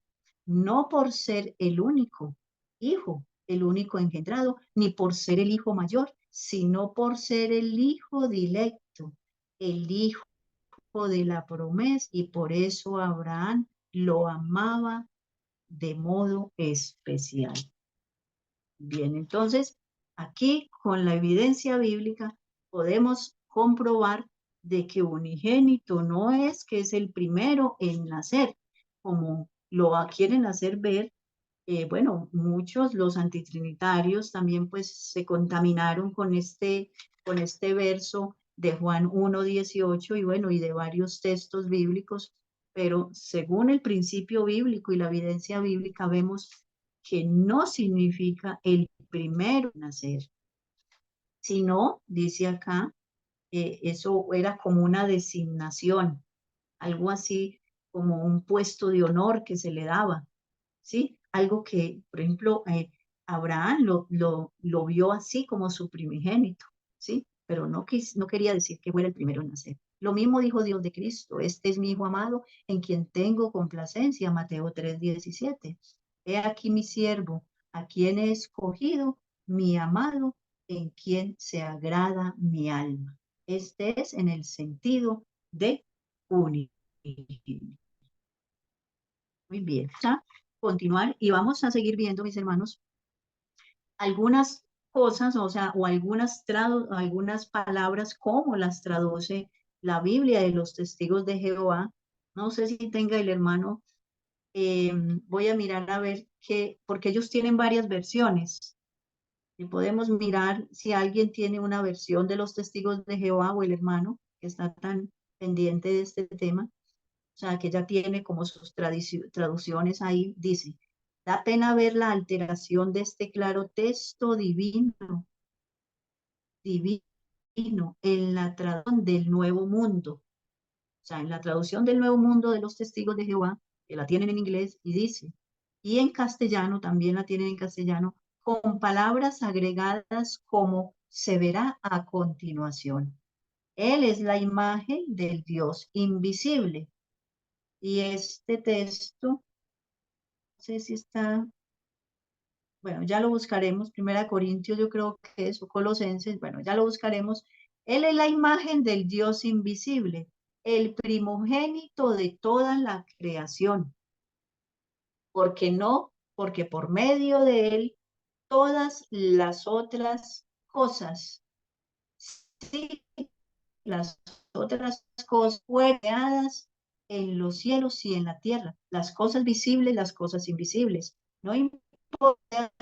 no por ser el único hijo, el único engendrado, ni por ser el hijo mayor, sino por ser el hijo directo, el hijo de la promesa, y por eso Abraham lo amaba de modo especial. Bien, entonces, aquí con la evidencia bíblica podemos comprobar de que unigénito no es que es el primero en nacer, como lo quieren hacer ver. Bueno, muchos, los antitrinitarios, también pues se contaminaron con este verso de Juan 1:18 y bueno, y de varios textos bíblicos, pero según el principio bíblico y la evidencia bíblica vemos que no significa el primero en nacer, sino, dice acá, eso era como una designación, algo así como un puesto de honor que se le daba, ¿sí? Algo que, por ejemplo, Abraham lo vio así como su primogénito, ¿sí? Pero no quería decir que fuera el primero en nacer. Lo mismo dijo Dios de Cristo: este es mi Hijo amado en quien tengo complacencia, Mateo 3:17. He aquí mi siervo, a quien he escogido, mi amado, en quien se agrada mi alma. Este es en el sentido de unir. Muy bien, vamos a continuar y vamos a seguir viendo, mis hermanos, algunas cosas, o sea, o algunas palabras, cómo las traduce la Biblia de los testigos de Jehová. No sé si tenga el hermano, voy a mirar a ver qué, porque ellos tienen varias versiones. Y podemos mirar si alguien tiene una versión de los testigos de Jehová, o el hermano que está tan pendiente de este tema, o sea, que ya tiene como sus traducciones ahí. Dice: da pena ver la alteración de este claro texto divino en la traducción del Nuevo Mundo. O sea, en la traducción del Nuevo Mundo de los Testigos de Jehová, que la tienen en inglés, y dice, y en castellano, también la tienen en castellano, con palabras agregadas como se verá a continuación. Él es la imagen del Dios invisible. Y este texto, no sé si está, bueno, ya lo buscaremos. 1 Corintios, yo creo que es, o Colosenses, bueno, ya lo buscaremos. Él es la imagen del Dios invisible, el primogénito de toda la creación. Porque no, porque por medio de él todas las otras cosas, sí, las otras cosas fueron creadas en los cielos y en la tierra, las cosas visibles, las cosas invisibles. No importa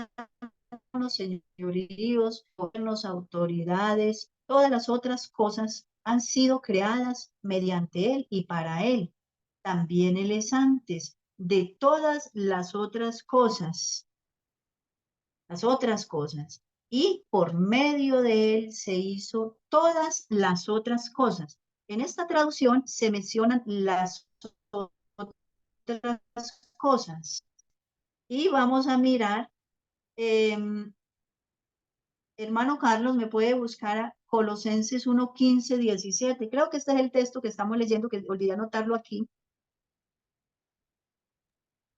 los señoríos, gobiernos, autoridades, todas las otras cosas han sido creadas mediante él y para él. También él es antes de todas las otras cosas, y por medio de él se hizo todas las otras cosas. En esta traducción se mencionan las otras cosas. Y vamos a mirar, hermano Carlos, me puede buscar a Colosenses 1:15-17. Creo que este es el texto que estamos leyendo, que olvidé anotarlo aquí.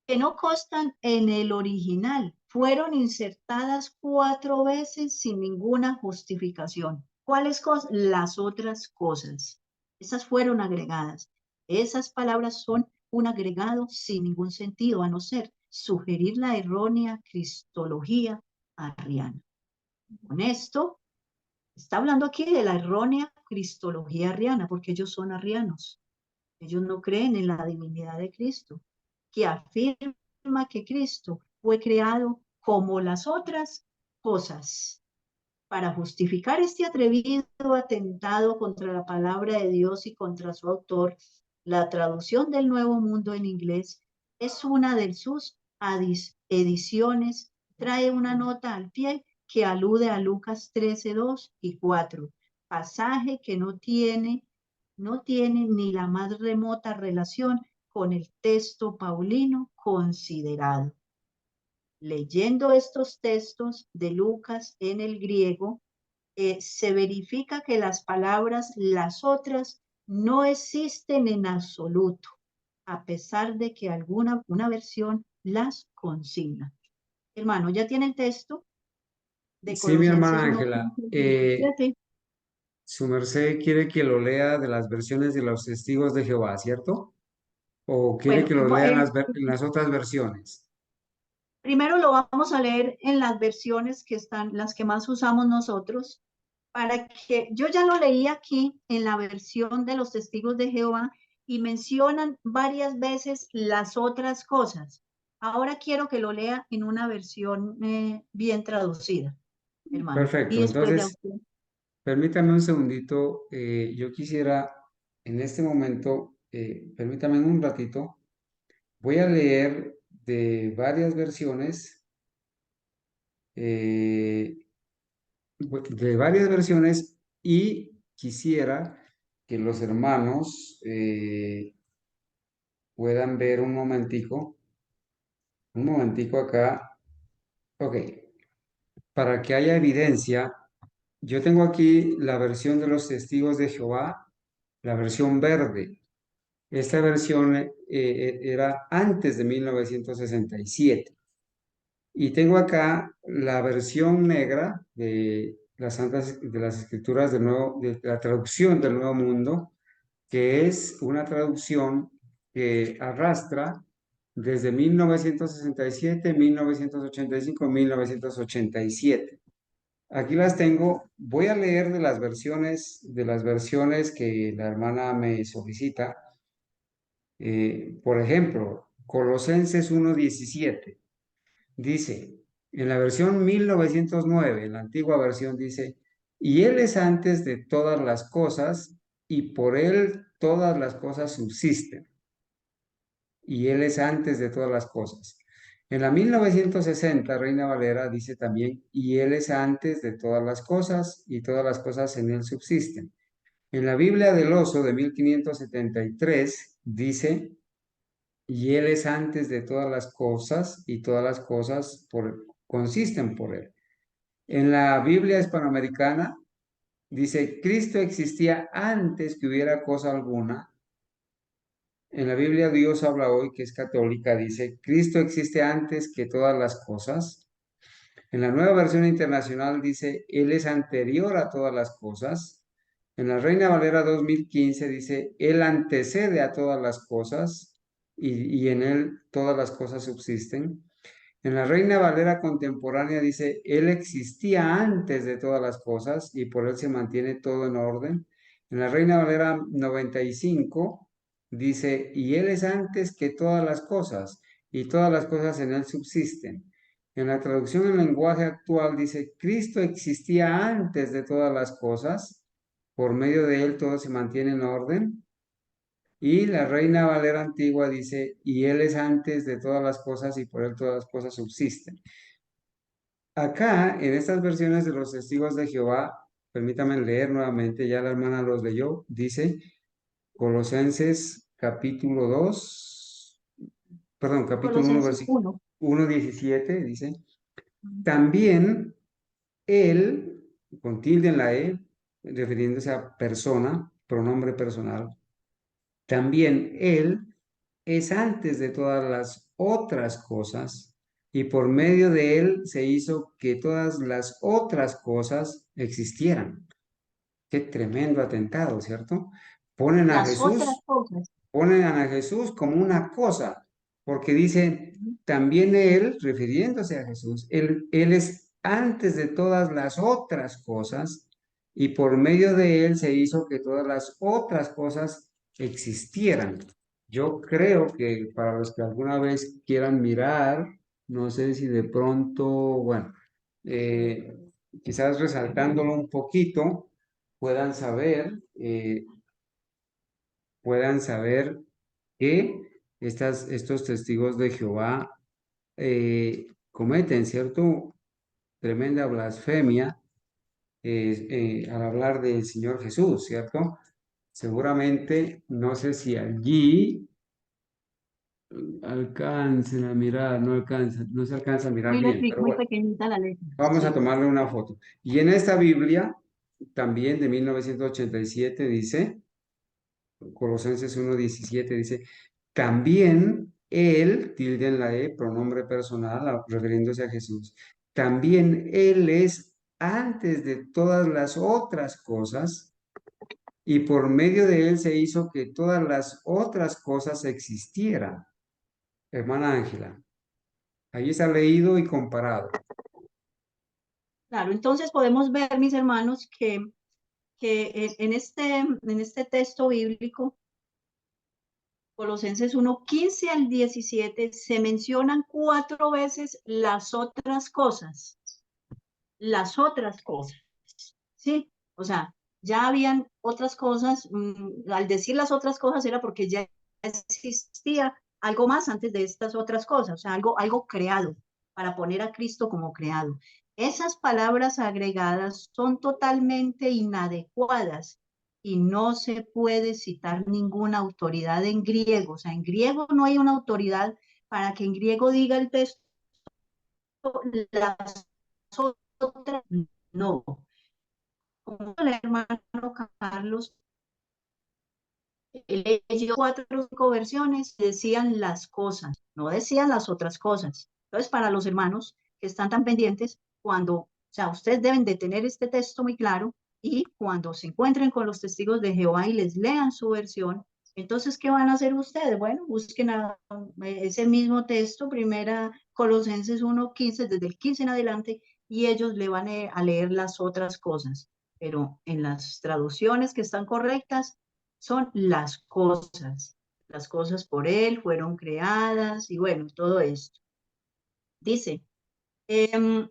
Que no constan en el original, fueron insertadas 4 veces sin ninguna justificación. ¿Cuáles cosas? Las otras cosas. Esas fueron agregadas. Esas palabras son un agregado sin ningún sentido, a no ser sugerir la errónea cristología arriana. Con esto, está hablando aquí de la errónea cristología arriana, porque ellos son arrianos. Ellos no creen en la divinidad de Cristo. que afirma que Cristo fue creado como las otras cosas. Para justificar este atrevido atentado contra la palabra de Dios y contra su autor, la traducción del Nuevo Mundo en inglés es una de sus ediciones. Trae una nota al pie que alude a Lucas 13, 2 y 4, pasaje que no tiene ni la más remota relación con el texto paulino considerado. Leyendo estos textos de Lucas en el griego, se verifica que las palabras las otras no existen en absoluto, a pesar de que una versión las consigna. Hermano, ¿ya tiene el texto de Sí, mi hermana Colosenses 1, Ángela, 17? su merced quiere que lo lea de las versiones de los testigos de Jehová, ¿cierto? ¿O quiere Bueno, que lo lea en las otras versiones? primero lo vamos a leer en las versiones que están, las que más usamos nosotros, para que yo ya lo leí aquí en la versión de los testigos de Jehová y mencionan varias veces las otras cosas. Ahora quiero que lo lea en una versión bien traducida, hermano. Y Perfecto, después ya entonces usted. permítame un segundito. Yo quisiera en este momento, permítame un ratito, voy a leer eh, de varias versiones y quisiera que los hermanos puedan ver un momentico acá. Ok, para que haya evidencia, yo tengo aquí la versión de los testigos de Jehová, la versión verde. Esta versión era antes de 1967. Y tengo acá la versión negra de de las escrituras del nuevo, de la traducción del Nuevo Mundo, que es una traducción que arrastra desde 1967, 1985, 1987. Aquí las tengo. Voy a leer de las versiones que la hermana me solicita. Por ejemplo, Colosenses 1:17 dice, en la versión 1909, en la antigua versión dice, y Él es antes de todas las cosas, y por Él todas las cosas subsisten. Y Él es antes de todas las cosas. En la 1960, Reina Valera dice también, y Él es antes de todas las cosas, y todas las cosas en Él subsisten. En la Biblia del Oso de 1573 dice, y Él es antes de todas las cosas, y todas las cosas consisten por Él. En la Biblia hispanoamericana dice, Cristo existía antes que hubiera cosa alguna. En la Biblia Dios habla hoy, que es católica, dice, Cristo existe antes que todas las cosas. En la Nueva Versión Internacional dice, Él es anterior a todas las cosas. En la Reina Valera 2015 dice, Él antecede a todas las cosas y en Él todas las cosas subsisten. En la Reina Valera contemporánea dice, Él existía antes de todas las cosas y por Él se mantiene todo en orden. En la Reina Valera 95 dice, y Él es antes que todas las cosas y todas las cosas en Él subsisten. En la traducción en lenguaje actual dice, Cristo existía antes de todas las cosas, por medio de Él todo se mantiene en orden. Y la Reina Valera antigua dice, y Él es antes de todas las cosas y por Él todas las cosas subsisten. Acá, en estas versiones de los testigos de Jehová, permítame leer nuevamente, ya la hermana los leyó, dice Colosenses capítulo 2, perdón, capítulo 1, Colosenses versículo 1. 1:17, dice, también Él, con tilde en la E, refiriéndose a persona, pronombre personal, también Él es antes de todas las otras cosas y por medio de Él se hizo que todas las otras cosas existieran. Qué tremendo atentado, ¿cierto? Ponen a Las otras Jesús, cosas. ponen a Jesús como una cosa, porque dicen, también Él, refiriéndose a Jesús, él es antes de todas las otras cosas y por medio de Él se hizo que todas las otras cosas existieran. Yo creo que para los que alguna vez quieran mirar, no sé si de pronto, bueno, eh, quizás resaltándolo un poquito, puedan saber, eh, puedan saber que estos testigos de Jehová cometen, ¿cierto? Tremenda blasfemia al hablar del Señor Jesús, ¿cierto? Seguramente, no sé si allí alcancen a mirar, no se alcanza a mirar bien, pero Muy bueno, pequeñita la letra. vamos a Sí. tomarle una foto. Y en esta Biblia, también de 1987, dice, Colosenses 1:17 dice, también él, tilde en la E, pronombre personal, refiriéndose a Jesús, también él es antes de todas las otras cosas y por medio de él se hizo que todas las otras cosas existieran. Hermana Ángela, ahí está leído y comparado. Claro, entonces podemos ver, mis hermanos, que en este texto bíblico, Colosenses 1:15 al 17, se mencionan 4 veces las otras cosas, ¿sí? O sea, ya habían otras cosas, al decir las otras cosas era porque ya existía algo más antes de estas otras cosas, o sea, algo creado, para poner a Cristo como creado. Esas palabras agregadas son totalmente inadecuadas y no se puede citar ninguna autoridad en griego, o sea, en griego no hay una autoridad para que en griego diga el texto las otras, no. Como el hermano Carlos leyó 4 o 5 versiones, decían las cosas, no decían las otras cosas. Entonces, para los hermanos que están tan pendientes, o sea, ustedes deben de tener este texto muy claro y cuando se encuentren con los testigos de Jehová y les lean su versión, entonces, ¿qué van a hacer ustedes? Bueno, busquen ese mismo texto, primera Colosenses 1:15, desde el 15 en adelante, y ellos le van a leer las otras cosas. Pero en las traducciones que están correctas, son las cosas por él fueron creadas y bueno, todo esto. Dice, em,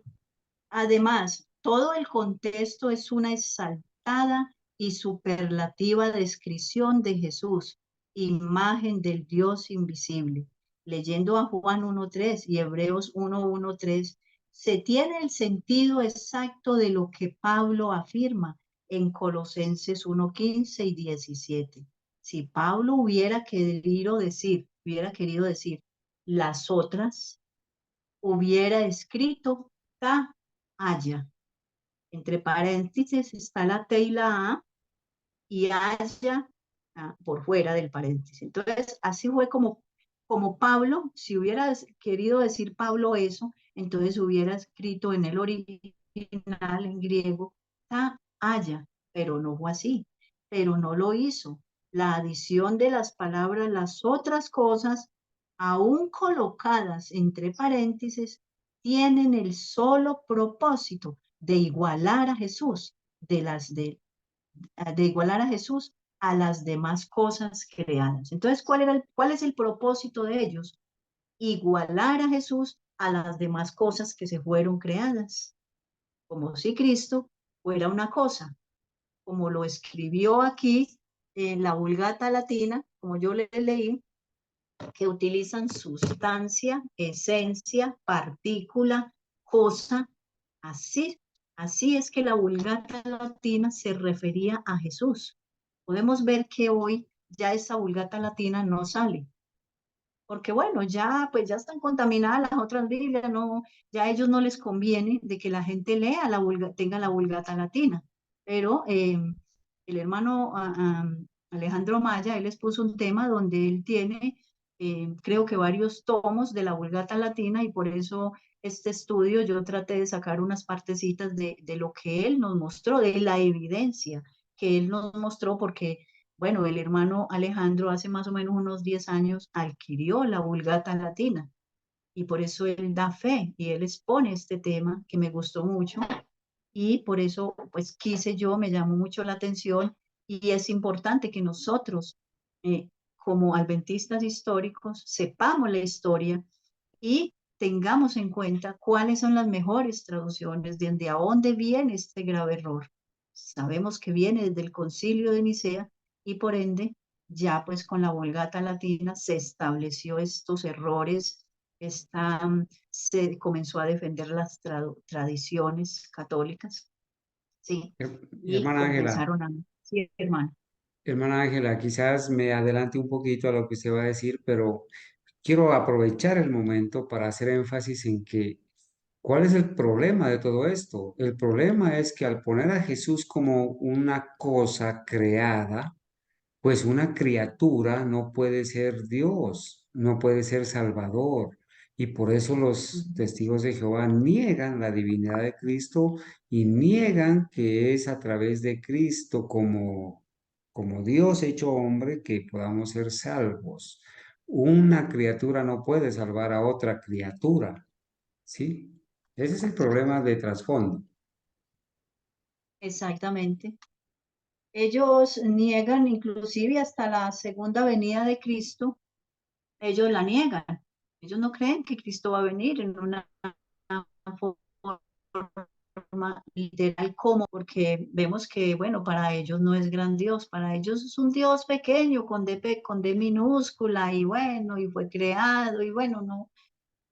además, todo el contexto es una exaltada y superlativa descripción de Jesús, imagen del Dios invisible. Leyendo a Juan 1:3 y Hebreos 1:1-3, se tiene el sentido exacto de lo que Pablo afirma en Colosenses 1:15 y 17. Si Pablo hubiera querido decir las otras, hubiera escrito ta haya. Entre paréntesis está la T y la A y haya por fuera del paréntesis. Entonces, así fue como Pablo, si hubiera querido decir Pablo eso, entonces hubiera escrito en el original, en griego, ta haya, pero no fue así, pero no lo hizo. La adición de las palabras, las otras cosas, aún colocadas entre paréntesis, tienen el solo propósito de igualar a Jesús, de igualar a Jesús a las demás cosas creadas. Entonces, ¿cuál es el propósito de ellos? Igualar a Jesús a las demás cosas que se fueron creadas, como si Cristo fuera una cosa, como lo escribió aquí en la Vulgata Latina, como yo le leí, que utilizan sustancia, esencia, partícula, cosa. Así, así es que la Vulgata Latina se refería a Jesús. Podemos ver que hoy ya esa Vulgata Latina no sale, porque bueno, ya pues ya están contaminadas las otras Biblias, no, ya a ellos no les conviene de que la gente lea tenga la Vulgata Latina. Pero el hermano Alejandro Maya, él les puso un tema donde él tiene, creo que varios tomos de la Vulgata Latina y por eso este estudio yo traté de sacar unas partecitas de lo que él nos mostró, de la evidencia que él nos mostró, porque bueno, el hermano Alejandro hace más o menos unos 10 años adquirió la Vulgata Latina y por eso él da fe y él expone este tema que me gustó mucho y por eso pues me llamó mucho la atención y es importante que nosotros como adventistas históricos, sepamos la historia y tengamos en cuenta cuáles son las mejores traducciones, de dónde viene este grave error. Sabemos que viene desde el Concilio de Nicea y por ende ya pues con la Vulgata Latina se estableció estos errores, se comenzó a defender las tradiciones católicas, ¿sí? Y Hermana Ángela, comenzaron a... Sí, hermano. hermana Ángela, quizás me adelante un poquito a lo que usted va a decir, pero quiero aprovechar el momento para hacer énfasis en que, ¿cuál es el problema de todo esto? El problema es que al poner a Jesús como una cosa creada, pues una criatura no puede ser Dios, no puede ser Salvador. Y por eso los testigos de Jehová niegan la divinidad de Cristo y niegan que es a través de Cristo como Dios hecho hombre que podamos ser salvos. Una criatura no puede salvar a otra criatura, ¿sí? Ese es el problema de trasfondo. Exactamente. Ellos niegan inclusive hasta la segunda venida de Cristo, ellos la niegan. Ellos no creen que Cristo va a venir en una forma literal como, porque vemos que, bueno, para ellos no es gran Dios, para ellos es un Dios pequeño con D minúscula y bueno, y fue creado y bueno,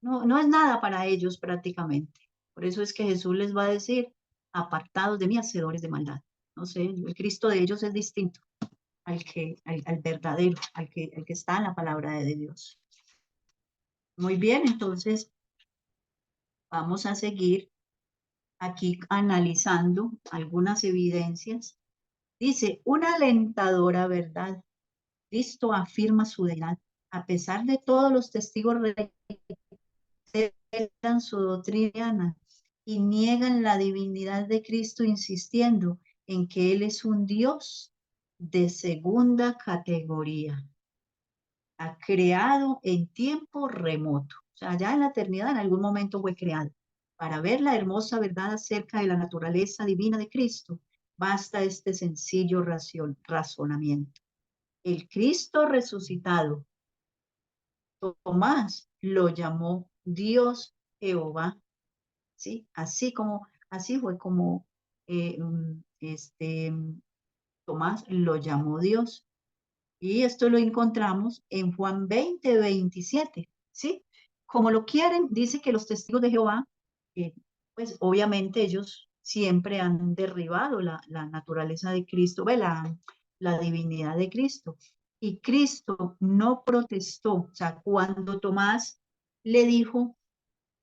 no es nada para ellos prácticamente. Por eso es que Jesús les va a decir, apartados de mí, hacedores de maldad. No sé, el Cristo de ellos es distinto al verdadero, al que está en la palabra de Dios. Muy bien, entonces vamos a seguir aquí analizando algunas evidencias. Dice, una alentadora verdad. Cristo afirma su deidad. A pesar de todos los testigos reiteran su doctrina y niegan la divinidad de Cristo, insistiendo en que Él es un Dios de segunda categoría, ha creado en tiempo remoto. O sea, ya en la eternidad en algún momento fue creado. Para ver la hermosa verdad acerca de la naturaleza divina de Cristo, basta este sencillo razonamiento. El Cristo resucitado, Tomás lo llamó Dios Jehová, ¿sí? Así fue como eh, este, Tomás lo llamó Dios. Y esto lo encontramos en Juan 20:27, ¿sí? Como lo quieren, dice que los testigos de Jehová, pues obviamente ellos siempre han derribado la naturaleza de Cristo, la divinidad de Cristo. Y Cristo no protestó, o sea, cuando Tomás le dijo,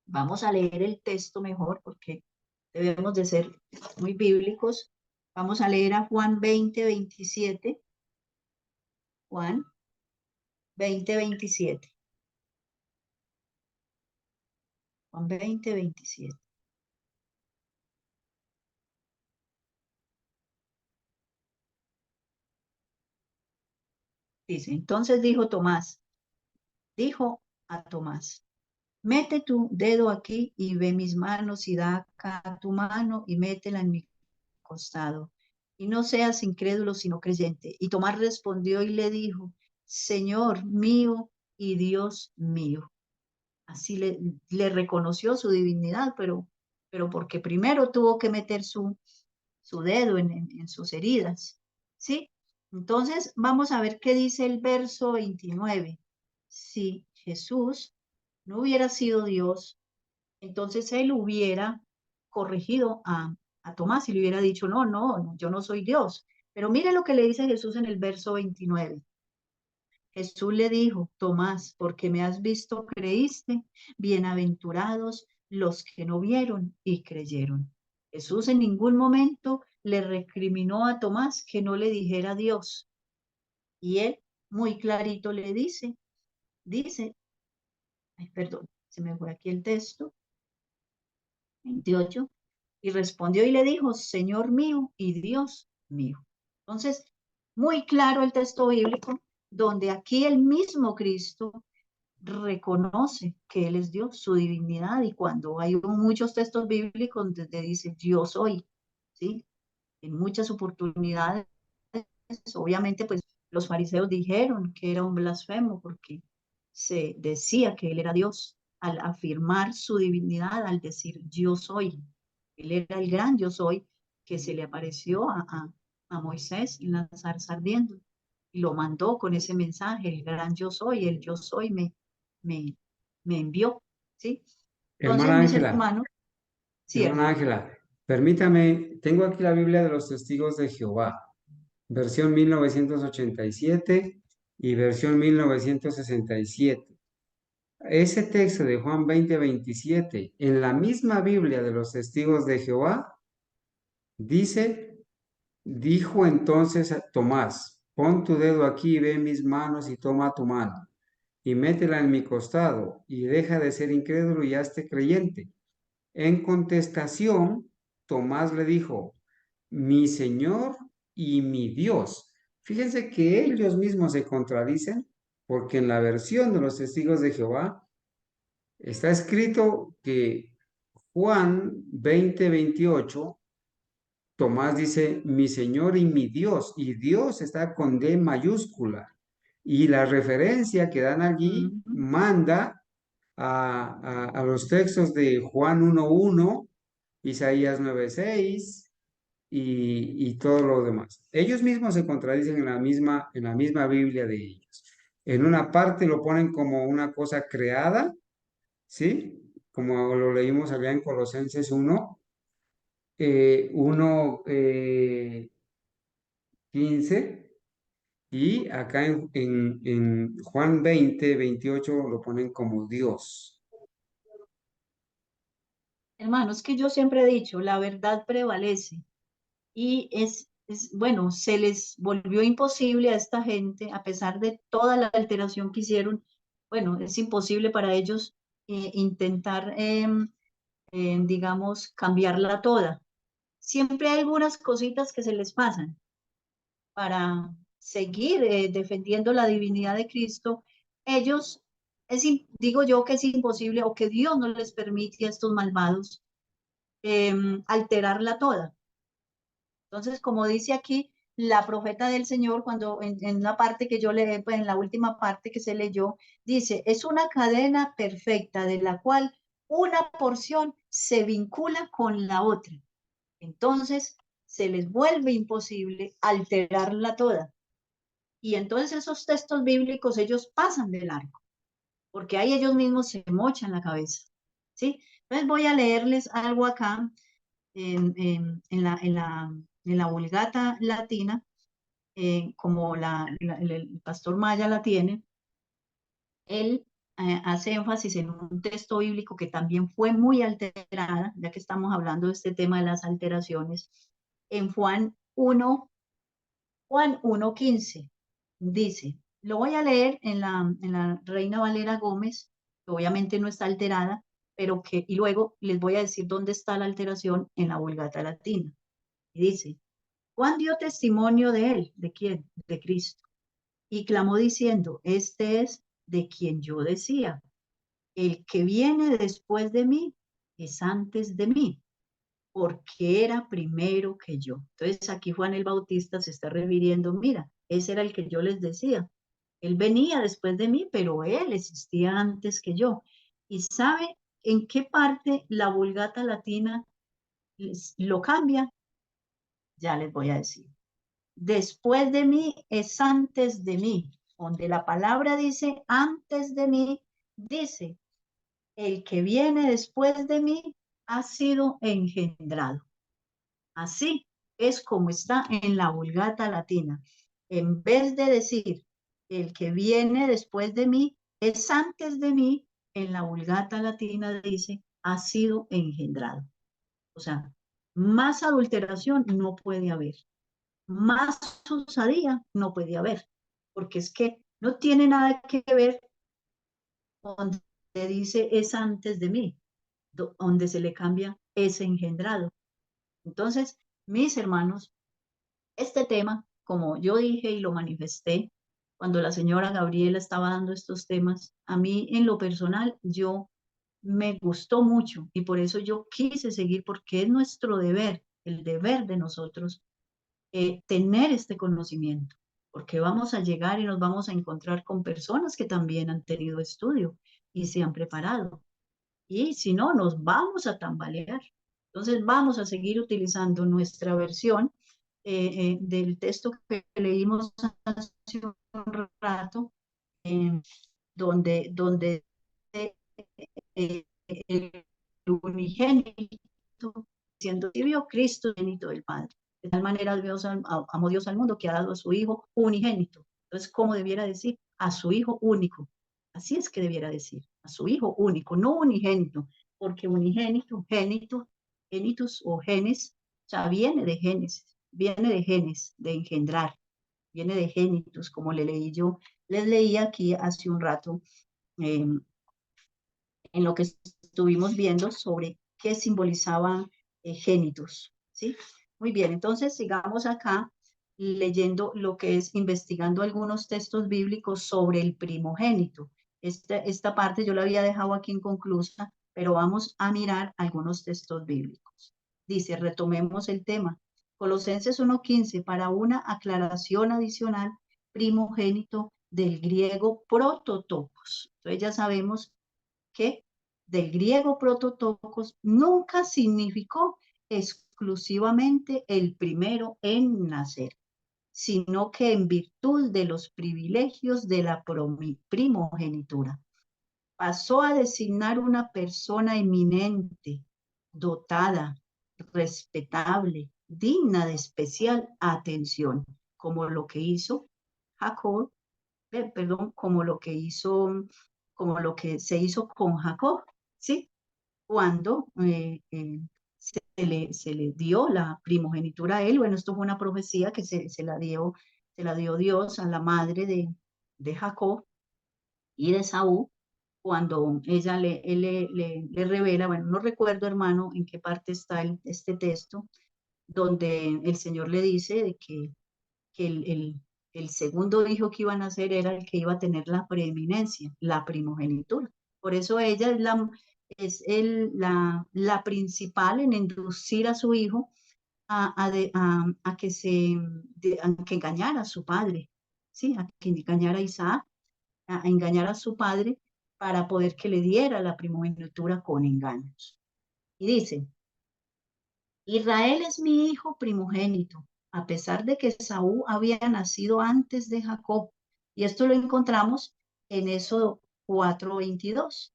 vamos a leer el texto mejor porque debemos de ser muy bíblicos, vamos a leer a Juan 20:27, Juan 20:27. Juan 20:27. Dice, entonces dijo a Tomás, mete tu dedo aquí y ve mis manos y da acá tu mano y métela en mi costado. Y no seas incrédulo, sino creyente. Y Tomás respondió y le dijo, Señor mío y Dios mío. Así le reconoció su divinidad, pero porque primero tuvo que meter su dedo en sus heridas, ¿sí? Entonces, vamos a ver qué dice el verso 29. Si Jesús no hubiera sido Dios, entonces él hubiera corregido a Tomás y le hubiera dicho, no, yo no soy Dios. Pero mire lo que le dice Jesús en el verso 29. Jesús le dijo, Tomás, porque me has visto, creíste, bienaventurados los que no vieron y creyeron. Jesús en ningún momento le recriminó a Tomás que no le dijera Dios. Y él muy clarito le dice, ay, perdón, se me fue aquí el texto, 28, y respondió y le dijo, Señor mío y Dios mío. Entonces, muy claro el texto bíblico, donde aquí el mismo Cristo reconoce que Él es Dios, su divinidad, y cuando hay muchos textos bíblicos donde dice yo soy, ¿sí? En muchas oportunidades, obviamente, pues Los fariseos dijeron que era un blasfemo porque se decía que él era Dios al afirmar su divinidad, al decir yo soy. Él era el gran yo soy que se le apareció a Moisés en la zarza ardiendo y lo mandó con ese mensaje, el gran yo soy, el yo soy me, me envió, ¿sí? Entonces, Hermana mis Ángela, hermanos, cierto. hermana Ángela, permítame, tengo aquí la Biblia de los Testigos de Jehová, versión 1987 y versión 1967. Ese texto de Juan 20:27, en la misma Biblia de los Testigos de Jehová, dice, dijo entonces a Tomás, pon tu dedo aquí y ve mis manos y toma tu mano y métela en mi costado y deja de ser incrédulo y hazte creyente. En contestación, Tomás le dijo, mi Señor y mi Dios. Fíjense que ellos mismos se contradicen porque en la versión de los Testigos de Jehová está escrito que Juan 20:28, Tomás dice, mi Señor y mi Dios, y Dios está con D mayúscula. Y la referencia que dan allí Ujú. manda a los textos de Juan 1:1, Isaías 9:6 y todo lo demás. Ellos mismos se contradicen en la misma Biblia de ellos. En una parte lo ponen como una cosa creada, ¿sí? Como lo leímos allá en Colosenses 1:15, y acá en Juan 20:28 lo ponen como Dios. Hermanos, que yo siempre he dicho, la verdad prevalece. Y bueno, se les volvió imposible a esta gente, a pesar de toda la alteración que hicieron, bueno, es imposible para ellos intentar, digamos, cambiarla toda. Siempre hay algunas cositas que se les pasan para seguir defendiendo la divinidad de Cristo. Ellos, digo yo que es imposible o que Dios no les permite a estos malvados alterarla toda. Entonces, como dice aquí la profeta del Señor, cuando en la parte que yo leí, pues en la última parte que se leyó, dice, es una cadena perfecta de la cual una porción se vincula con la otra. Entonces, se les vuelve imposible alterarla toda. Y entonces esos textos bíblicos ellos pasan de largo, porque ahí ellos mismos se mochan la cabeza. ¿Sí? Entonces voy a leerles algo acá en la Vulgata latina, como el pastor Maya la tiene. Él hace énfasis en un texto bíblico que también fue muy alterada, ya que estamos hablando de este tema de las alteraciones. En Juan 1:15 dice, lo voy a leer en la Reina Valera Gómez, que obviamente no está alterada, pero que, y luego les voy a decir dónde está la alteración en la Vulgata latina. Y dice, Juan dio testimonio de él, ¿de quién? De Cristo. Y clamó diciendo, este es de quien yo decía, el que viene después de mí es antes de mí, porque era primero que yo. Entonces aquí Juan el Bautista se está refiriendo, mira, ese era el que yo les decía. Él venía después de mí, pero él existía antes que yo. ¿Y sabe en qué parte la Vulgata latina lo cambia? Ya les voy a decir. Después de mí es antes de mí. Donde la palabra dice antes de mí, dice, el que viene después de mí ha sido engendrado. Así es como está en la Vulgata latina. En vez de decir, el que viene después de mí es antes de mí, en la Vulgata latina dice, ha sido engendrado. O sea, más adulteración no puede haber, más osadía no puede haber, porque es que no tiene nada que ver donde dice es antes de mí, donde se le cambia es engendrado. Entonces, mis hermanos, este tema, como yo dije y lo manifesté cuando la señora Gabriela estaba dando estos temas, a mí en lo personal, yo me gustó mucho y por eso yo quise seguir, porque es nuestro deber, el deber de nosotros, tener este conocimiento. porque vamos a llegar y nos vamos a encontrar con personas que también han tenido estudio y se han preparado. Y si no, nos vamos a tambalear. Entonces vamos a seguir utilizando nuestra versión del texto que leímos hace un rato, eh, donde eh, el unigénito, siendo vio Cristo unigénito del Padre. De tal manera Dios amó Dios al mundo que ha dado a su Hijo unigénito. Entonces, ¿cómo debiera decir? A su Hijo único. Así es que debiera decir, a su Hijo único, no unigénito, porque unigénito, genitus o genes, o sea, viene de genes, de engendrar, viene de genitus, como les leí aquí hace un rato, eh, en lo que estuvimos viendo sobre qué simbolizaba génitos, ¿sí? Muy bien, entonces sigamos acá leyendo lo que es investigando algunos textos bíblicos sobre el primogénito. Esta parte yo la había dejado aquí inconclusa, pero vamos a mirar algunos textos bíblicos. Dice, retomemos el tema. Colosenses 1:15, para una aclaración adicional, primogénito del griego prototokos. Entonces ya sabemos que del griego prototokos nunca significó exclusivamente el primero en nacer, sino que en virtud de los privilegios de la primogenitura. Pasó a designar una persona eminente, dotada, respetable, digna de especial atención, como lo que hizo Jacob, como lo que se hizo con Jacob, ¿sí? Cuando se le dio la primogenitura a él. Bueno, esto fue una profecía que se la dio Dios a la madre de Jacob y de Saúl, cuando él le revela, bueno, no recuerdo, hermano, en qué parte está este texto, donde el Señor le dice de que el segundo hijo que iban a nacer era el que iba a tener la preeminencia, la primogenitura. Por eso ella es la principal en inducir a su hijo a que engañara a su padre, ¿sí? A que engañara a Isaac, a engañar a su padre para poder que le diera la primogenitura con engaños. Y dice, Israel es mi hijo primogénito, a pesar de que Saúl había nacido antes de Jacob. Y esto lo encontramos en Éxodo 4:22.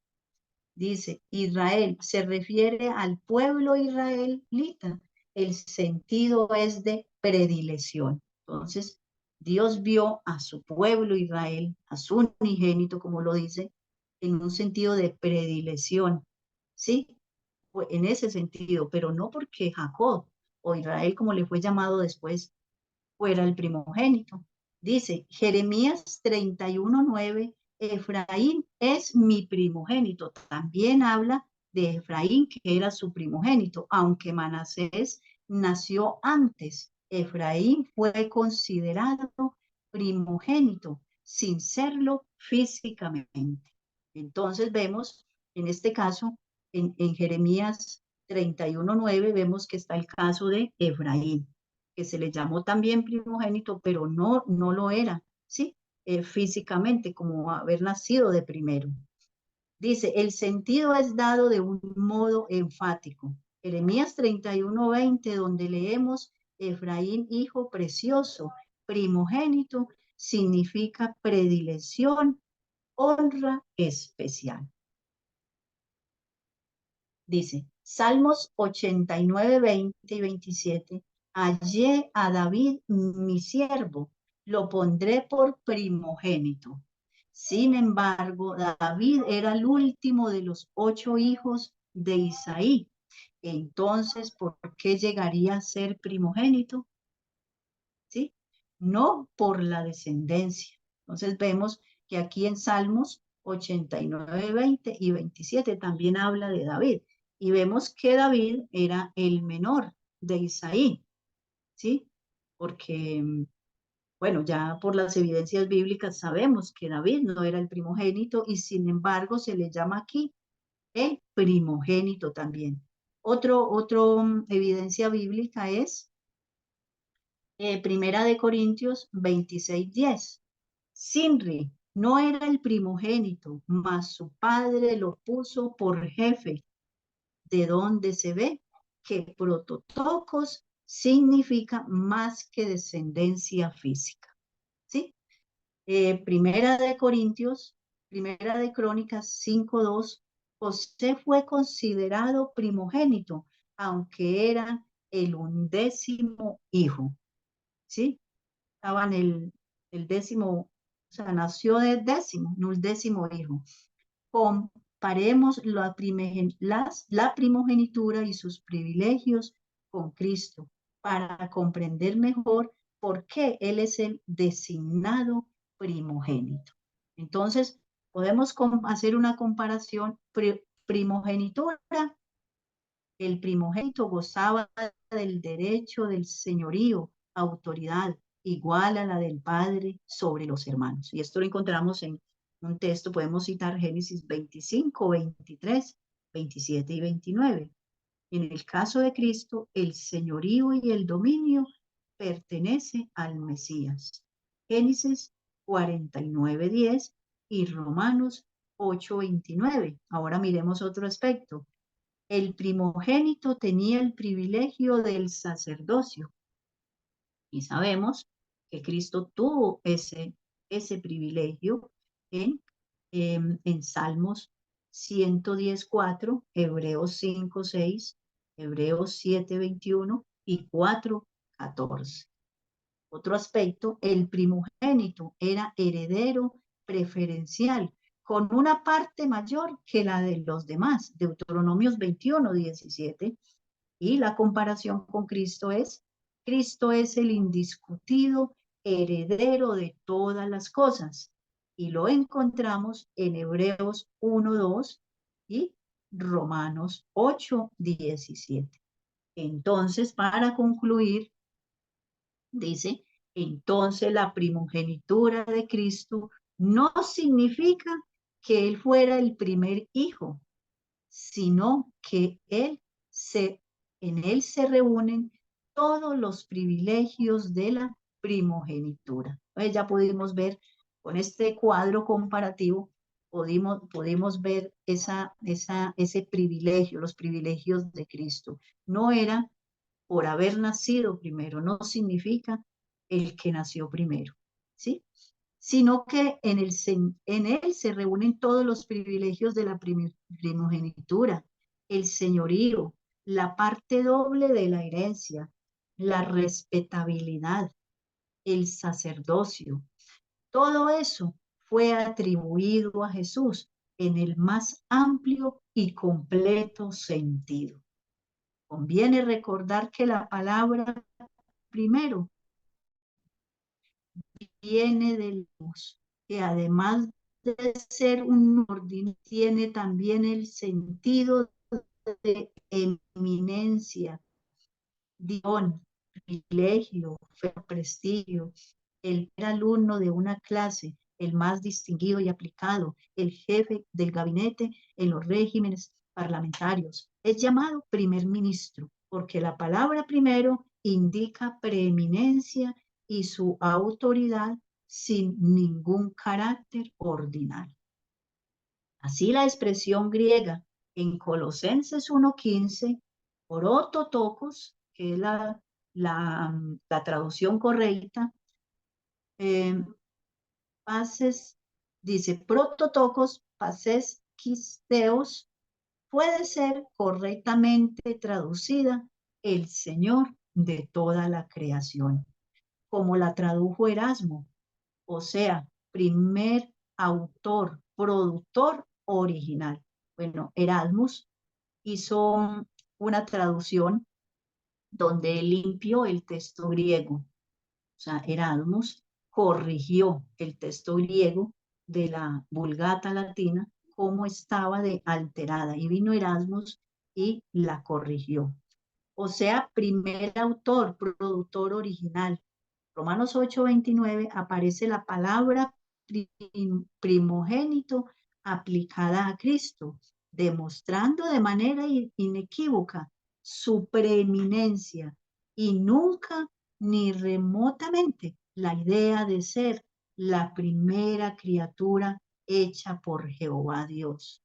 Dice, Israel se refiere al pueblo israelita. El sentido es de predilección. Entonces, Dios vio a su pueblo Israel, a su unigénito, como lo dice, en un sentido de predilección. ¿Sí? En ese sentido, pero no porque Jacob o Israel, como le fue llamado después, fuera el primogénito. Dice Jeremías 31:9, Efraín es mi primogénito. También habla de Efraín, que era su primogénito, aunque Manasés nació antes. Efraín fue considerado primogénito sin serlo físicamente. Entonces vemos, en este caso, en Jeremías 31:9, vemos que está el caso de Efraín, que se le llamó también primogénito, pero no lo era, ¿sí? Físicamente, como haber nacido de primero. Dice, el sentido es dado de un modo enfático. Jeremías 31:20, donde leemos, Efraín, hijo precioso, primogénito, significa predilección, honra especial. Dice, Salmos 89, 20 y 27, hallé a David mi siervo, lo pondré por primogénito. Sin embargo, David era el último de los 8 hijos de Isaí. Entonces, ¿por qué llegaría a ser primogénito? ¿Sí? No por la descendencia. Entonces vemos que aquí en Salmos 89, 20 y 27 también habla de David. Y vemos que David era el menor de Isaí, ¿sí? Porque, bueno, ya por las evidencias bíblicas sabemos que David no era el primogénito y sin embargo se le llama aquí el primogénito también. Otra evidencia bíblica es Primera de Corintios 26:10. Sinri no era el primogénito, mas su padre lo puso por jefe, de donde se ve que prototocos significa más que descendencia física. ¿Sí? Primera de Crónicas 5:2, José fue considerado primogénito, aunque era el 11º hijo. ¿Sí? Estaban el 10º, o sea, nació de 10º, no el 10º hijo. Comparemos la primogenitura y sus privilegios con Cristo para comprender mejor por qué Él es el designado primogénito. Entonces, podemos hacer una comparación. Primogenitura, el primogénito gozaba del derecho del señorío, autoridad igual a la del padre sobre los hermanos. Y esto lo encontramos en un texto, podemos citar Génesis 25, 23, 27 y 29. En el caso de Cristo, el señorío y el dominio pertenece al Mesías. Génesis 49:10 y Romanos 8:29. Ahora miremos otro aspecto. El primogénito tenía el privilegio del sacerdocio y sabemos que Cristo tuvo ese privilegio en Salmos 110:4, Hebreos 5:6, Hebreos 7:21 y 4:14. Otro aspecto, el primogénito era heredero preferencial, con una parte mayor que la de los demás, Deuteronomios 21:17, y la comparación con Cristo es el indiscutido heredero de todas las cosas, y lo encontramos en Hebreos 1:2 y Romanos 8:17. Entonces, para concluir, dice, entonces la primogenitura de Cristo no significa que Él fuera el primer hijo, sino que en Él se reúnen todos los privilegios de la primogenitura. Entonces ya pudimos ver con este cuadro comparativo, pudimos ver ese privilegio, los privilegios de Cristo. No era por haber nacido primero, no significa el que nació primero, ¿sí? Sino que en él se reúnen todos los privilegios de la primogenitura, el señorío, la parte doble de la herencia, la respetabilidad, el sacerdocio. Todo eso fue atribuido a Jesús en el más amplio y completo sentido. Conviene recordar que la palabra primero viene de Dios, que además de ser un orden, tiene también el sentido de eminencia, don, privilegio, prestigio, el alumno de una clase, el más distinguido y aplicado, el jefe del gabinete en los regímenes parlamentarios. Es llamado primer ministro porque la palabra primero indica preeminencia y su autoridad sin ningún carácter ordinario. Así la expresión griega en Colosenses 1:15, prototokos, que es la traducción correcta, pases, dice prototokos, pases quisteos, puede ser correctamente traducida el Señor de toda la creación, como la tradujo Erasmo, o sea, primer autor, productor original. Bueno, Erasmus hizo una traducción donde limpió el texto griego. O sea, Erasmus corrigió el texto griego de la Vulgata latina como estaba de alterada, y vino Erasmus y la corrigió. O sea, primer autor, productor original. Romanos 8:29 aparece la palabra primogénito aplicada a Cristo, demostrando de manera inequívoca su preeminencia y nunca ni remotamente la idea de ser la primera criatura hecha por Jehová Dios,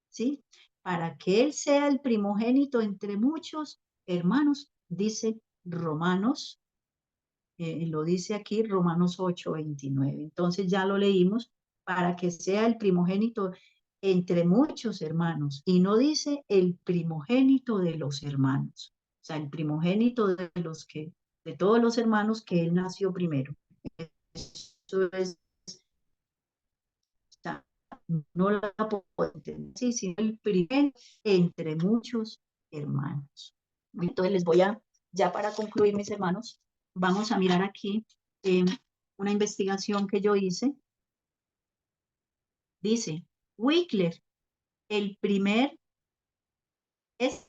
¿sí? Para que Él sea el primogénito entre muchos hermanos, dice Romanos, lo dice aquí Romanos 8:29. Entonces ya lo leímos, para que sea el primogénito entre muchos hermanos, y no dice el primogénito de los hermanos, o sea, el primogénito de todos los hermanos que Él nació primero. Eso es, o sea, no la puedo entender, sí, sino el primero entre muchos hermanos. Entonces les voy a, ya para concluir, mis hermanos, vamos a mirar aquí eh, una investigación que yo hice. Dice, Wycliffe, el primer, es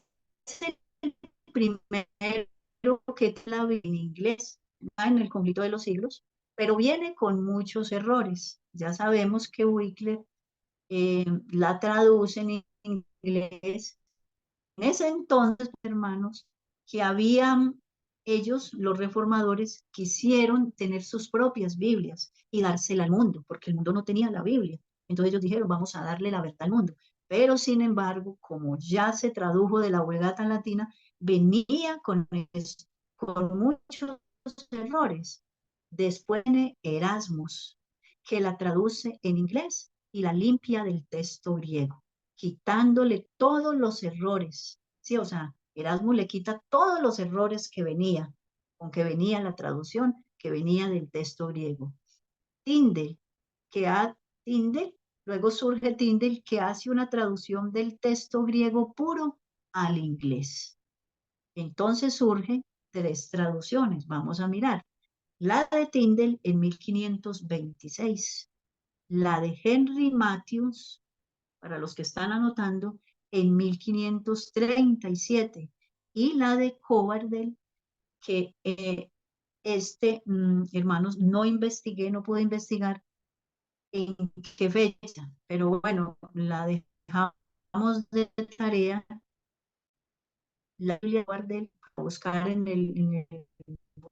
el primero que la en inglés, en el conflicto de los siglos, pero viene con muchos errores. Ya sabemos que Wycliffe la traduce en inglés. En ese entonces, hermanos, que habían ellos, los reformadores, quisieron tener sus propias Biblias y dársela al mundo, porque el mundo no tenía la Biblia. Entonces ellos dijeron, vamos a darle la verdad al mundo. Pero sin embargo, como ya se tradujo de la Vulgata Latina, venía con muchos errores. Después viene Erasmus, que la traduce en inglés y la limpia del texto griego, quitándole todos los errores. Sí, o sea, Erasmus le quita todos los errores que venía, con que venía la traducción, que venía del texto griego. Tyndale, Tyndale, luego surge Tyndale, que hace una traducción del texto griego puro al inglés. Entonces surge tres traducciones, vamos a mirar. La de Tyndale en 1526, la de Henry Matthews, para los que están anotando, en 1537, y la de Coverdale, que hermanos, no investigué, no pude investigar en qué fecha, pero bueno, la dejamos de tarea, la Biblia de Coverdale, a buscar en el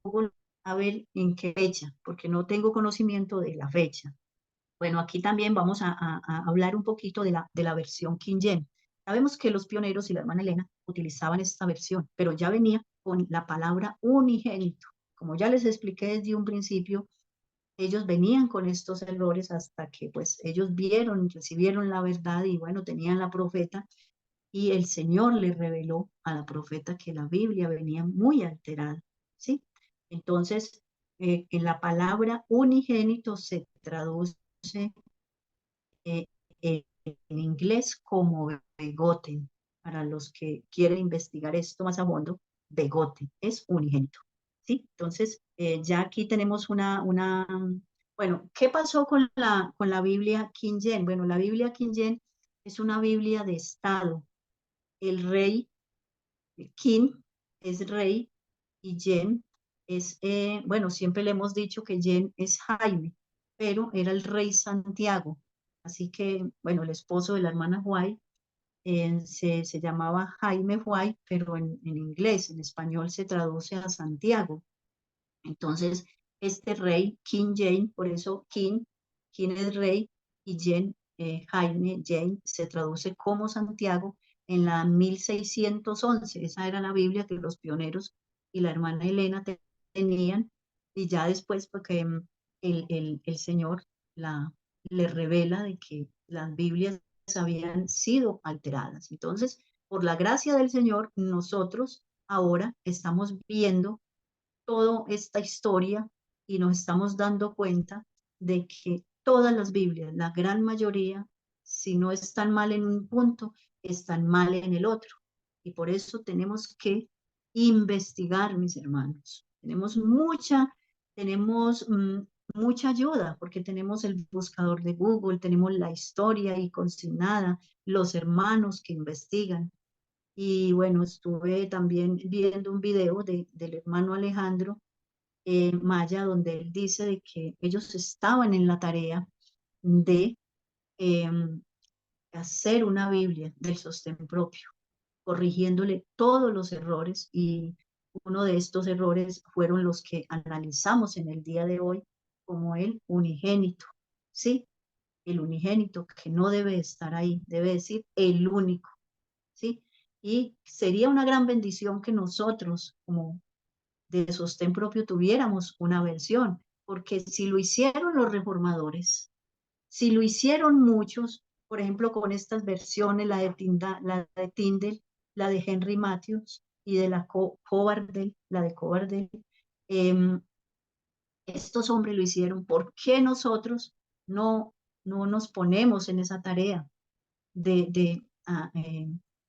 Google a ver en qué fecha, porque no tengo conocimiento de la fecha. Bueno, aquí también vamos a hablar un poquito de la versión King James. Sabemos que los pioneros y la hermana Elena utilizaban esta versión, pero ya venía con la palabra unigénito. Como ya les expliqué desde un principio, ellos venían con estos errores hasta que pues ellos vieron, recibieron la verdad y bueno, tenían la profeta y el Señor le reveló a la profeta que la Biblia venía muy alterada, ¿sí? Entonces, en la palabra unigénito se traduce eh, en inglés como begotten. Para los que quieren investigar esto más a fondo, begotten es unigénito, ¿sí? Entonces, ya aquí tenemos bueno, ¿qué pasó con la Biblia King James? Bueno, la Biblia King James es una Biblia de Estado. El rey, King, es rey y Jen es, bueno, siempre le hemos dicho que Jen es Jaime, pero era el rey Santiago. Así que, bueno, el esposo de la hermana White se llamaba Jaime White, pero en inglés, en español se traduce a Santiago. Entonces, este rey, King James, por eso King es rey, y Jaime, Jane, se traduce como Santiago en la 1611. Esa era la Biblia que los pioneros y la hermana Elena tenían, y ya después, porque el Señor la, le revela de que las Biblias habían sido alteradas. Entonces, por la gracia del Señor, nosotros ahora estamos viendo toda esta historia y nos estamos dando cuenta de que todas las Biblias, la gran mayoría, si no están mal en un punto, están mal en el otro. Y por eso tenemos que investigar, mis hermanos. Tenemos mucha ayuda, porque tenemos el buscador de Google, tenemos la historia ahí consignada, los hermanos que investigan. Y bueno, estuve también viendo un video del hermano Alejandro Maya, donde él dice de que ellos estaban en la tarea de eh, hacer una Biblia del sostén propio, corrigiéndole todos los errores, y uno de estos errores fueron los que analizamos en el día de hoy como el unigénito, ¿sí? El unigénito que no debe estar ahí, debe decir el único, ¿sí? Y sería una gran bendición que nosotros, como de sostén propio, tuviéramos una versión, porque si lo hicieron los reformadores, si lo hicieron muchos, por ejemplo, con estas versiones, la de Tyndale, la de Henry Matthews y de la Coverdale, la de Coverdale, eh, estos hombres lo hicieron, ¿por qué nosotros no nos ponemos en esa tarea de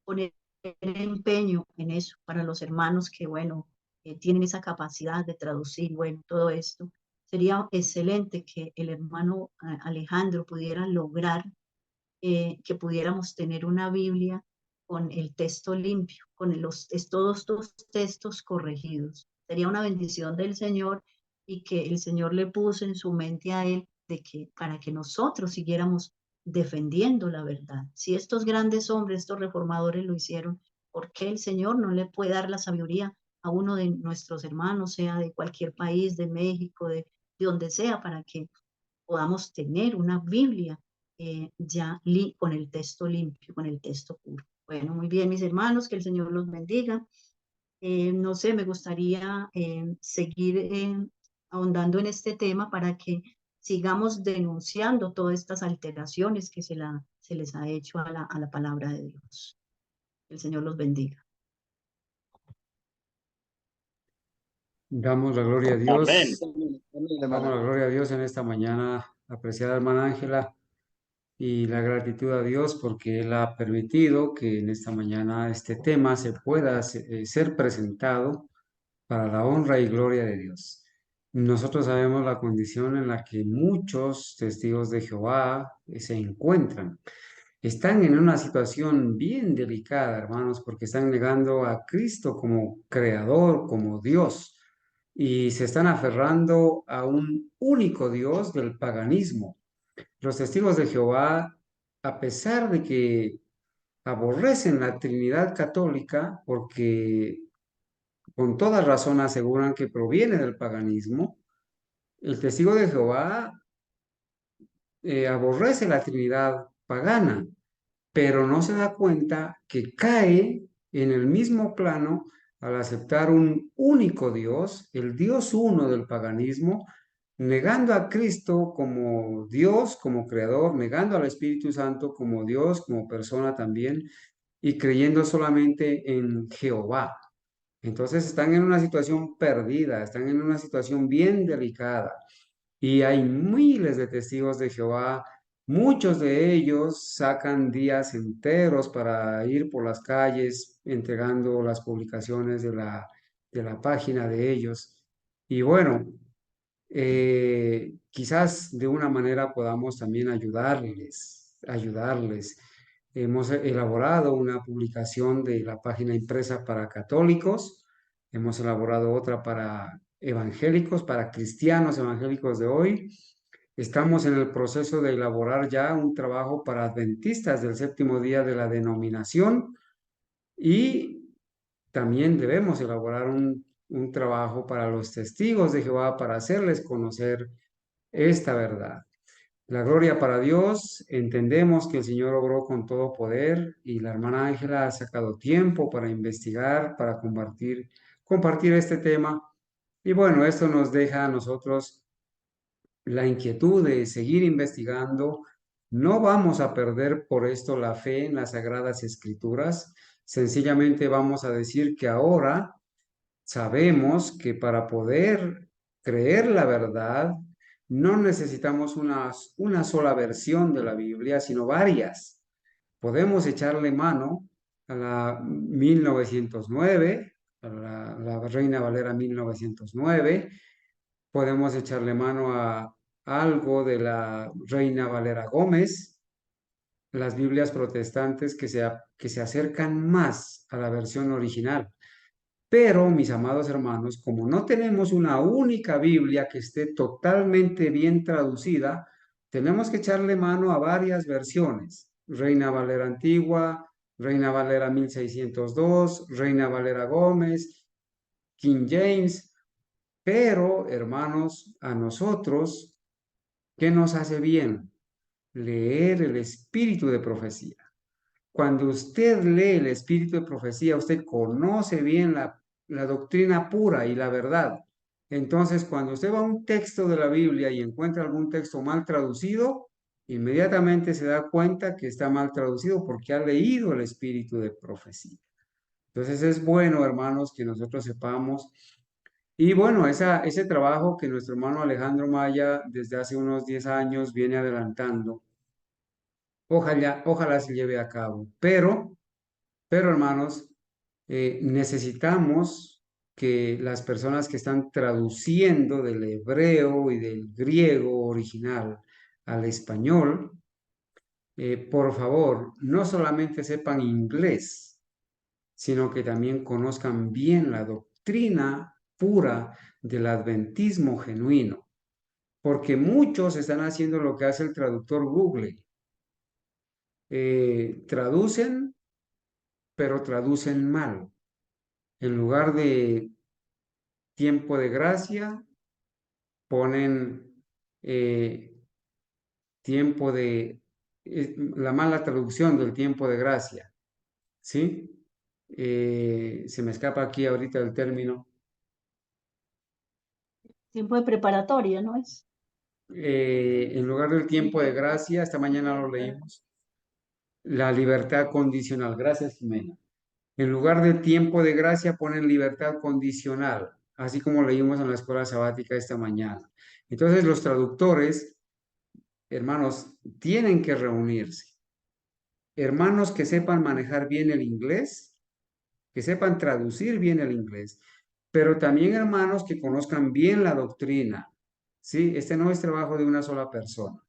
poner empeño en eso para los hermanos que, bueno, tienen esa capacidad de traducir, bueno, todo esto? Sería excelente que el hermano Alejandro pudiera lograr que pudiéramos tener una Biblia con el texto limpio, con todos estos textos corregidos. Sería una bendición del Señor y que el Señor le puso en su mente a él de que para que nosotros siguiéramos defendiendo la verdad. Si estos grandes hombres, estos reformadores lo hicieron, ¿por qué el Señor no le puede dar la sabiduría a uno de nuestros hermanos, sea de cualquier país, de México, de donde sea, para que podamos tener una Biblia con el texto limpio, con el texto puro? Bueno, muy bien, mis hermanos, que el Señor los bendiga. No sé, me gustaría seguir ahondando en este tema para que sigamos denunciando todas estas alteraciones que se les ha hecho a la palabra de Dios. Que el Señor los bendiga. Damos la gloria a Dios. Amén. Damos la gloria a Dios en esta mañana, apreciada hermana Ángela, y la gratitud a Dios porque Él ha permitido que en esta mañana este tema se pueda ser presentado para la honra y gloria de Dios. Nosotros sabemos la condición en la que muchos testigos de Jehová se encuentran. Están en una situación bien delicada, hermanos, porque están negando a Cristo como creador, como Dios, y se están aferrando a un único Dios del paganismo. Los testigos de Jehová, a pesar de que aborrecen la Trinidad católica, porque con toda razón aseguran que proviene del paganismo, el testigo de Jehová aborrece la Trinidad pagana, pero no se da cuenta que cae en el mismo plano al aceptar un único Dios, el Dios uno del paganismo, negando a Cristo como Dios, como creador, negando al Espíritu Santo como Dios, como persona también, y creyendo solamente en Jehová. Entonces están en una situación perdida, están en una situación bien delicada. Y hay miles de testigos de Jehová. Muchos de ellos sacan días enteros para ir por las calles entregando las publicaciones de la página de ellos. Y bueno, quizás de una manera podamos también ayudarles. Hemos elaborado una publicación de la página impresa para católicos, hemos elaborado otra para evangélicos, para cristianos evangélicos de hoy. Estamos en el proceso de elaborar ya un trabajo para adventistas del séptimo día de la denominación y también debemos elaborar un trabajo para los testigos de Jehová para hacerles conocer esta verdad. La gloria para Dios. Entendemos que el Señor obró con todo poder y la hermana Ángela ha sacado tiempo para investigar, para compartir este tema. Y bueno, esto nos deja a nosotros la inquietud de seguir investigando. No vamos a perder por esto la fe en las Sagradas Escrituras. Sencillamente vamos a decir que ahora sabemos que para poder creer la verdad, no necesitamos una sola versión de la Biblia, sino varias. Podemos echarle mano a la 1909, a la Reina Valera 1909. Podemos echarle mano a algo de la Reina Valera Gómez, las Biblias protestantes que se acercan más a la versión original. Pero, mis amados hermanos, como no tenemos una única Biblia que esté totalmente bien traducida, tenemos que echarle mano a varias versiones. Reina Valera Antigua, Reina Valera 1602, Reina Valera Gómez. King James, pero hermanos, a nosotros, ¿qué nos hace bien? Leer el espíritu de profecía. Cuando usted lee el espíritu de profecía, usted conoce bien la doctrina pura y la verdad. Entonces, cuando usted va a un texto de la Biblia y encuentra algún texto mal traducido, inmediatamente se da cuenta que está mal traducido porque ha leído el espíritu de profecía. Entonces es bueno, hermanos, que nosotros sepamos. Y bueno, ese trabajo que nuestro hermano Alejandro Maya desde hace unos 10 años viene adelantando, ojalá se lleve a cabo. Pero hermanos, necesitamos que las personas que están traduciendo del hebreo y del griego original al español, por favor, no solamente sepan inglés, sino que también conozcan bien la doctrina pura del adventismo genuino, porque muchos están haciendo lo que hace el traductor Google. Traducen, pero traducen mal. En lugar de tiempo de gracia, ponen tiempo de, la mala traducción del tiempo de gracia, ¿sí? Se me escapa aquí ahorita el término. Tiempo de preparatoria, ¿no es? En lugar del tiempo de gracia, esta mañana lo leímos, la libertad condicional. Gracias, Jimena. En lugar de tiempo de gracia ponen libertad condicional, así como leímos en la escuela sabática esta mañana. Entonces los traductores, hermanos, tienen que reunirse. Hermanos que sepan manejar bien el inglés, que sepan traducir bien el inglés, pero también hermanos que conozcan bien la doctrina. ¿Sí? Este no es trabajo de una sola persona.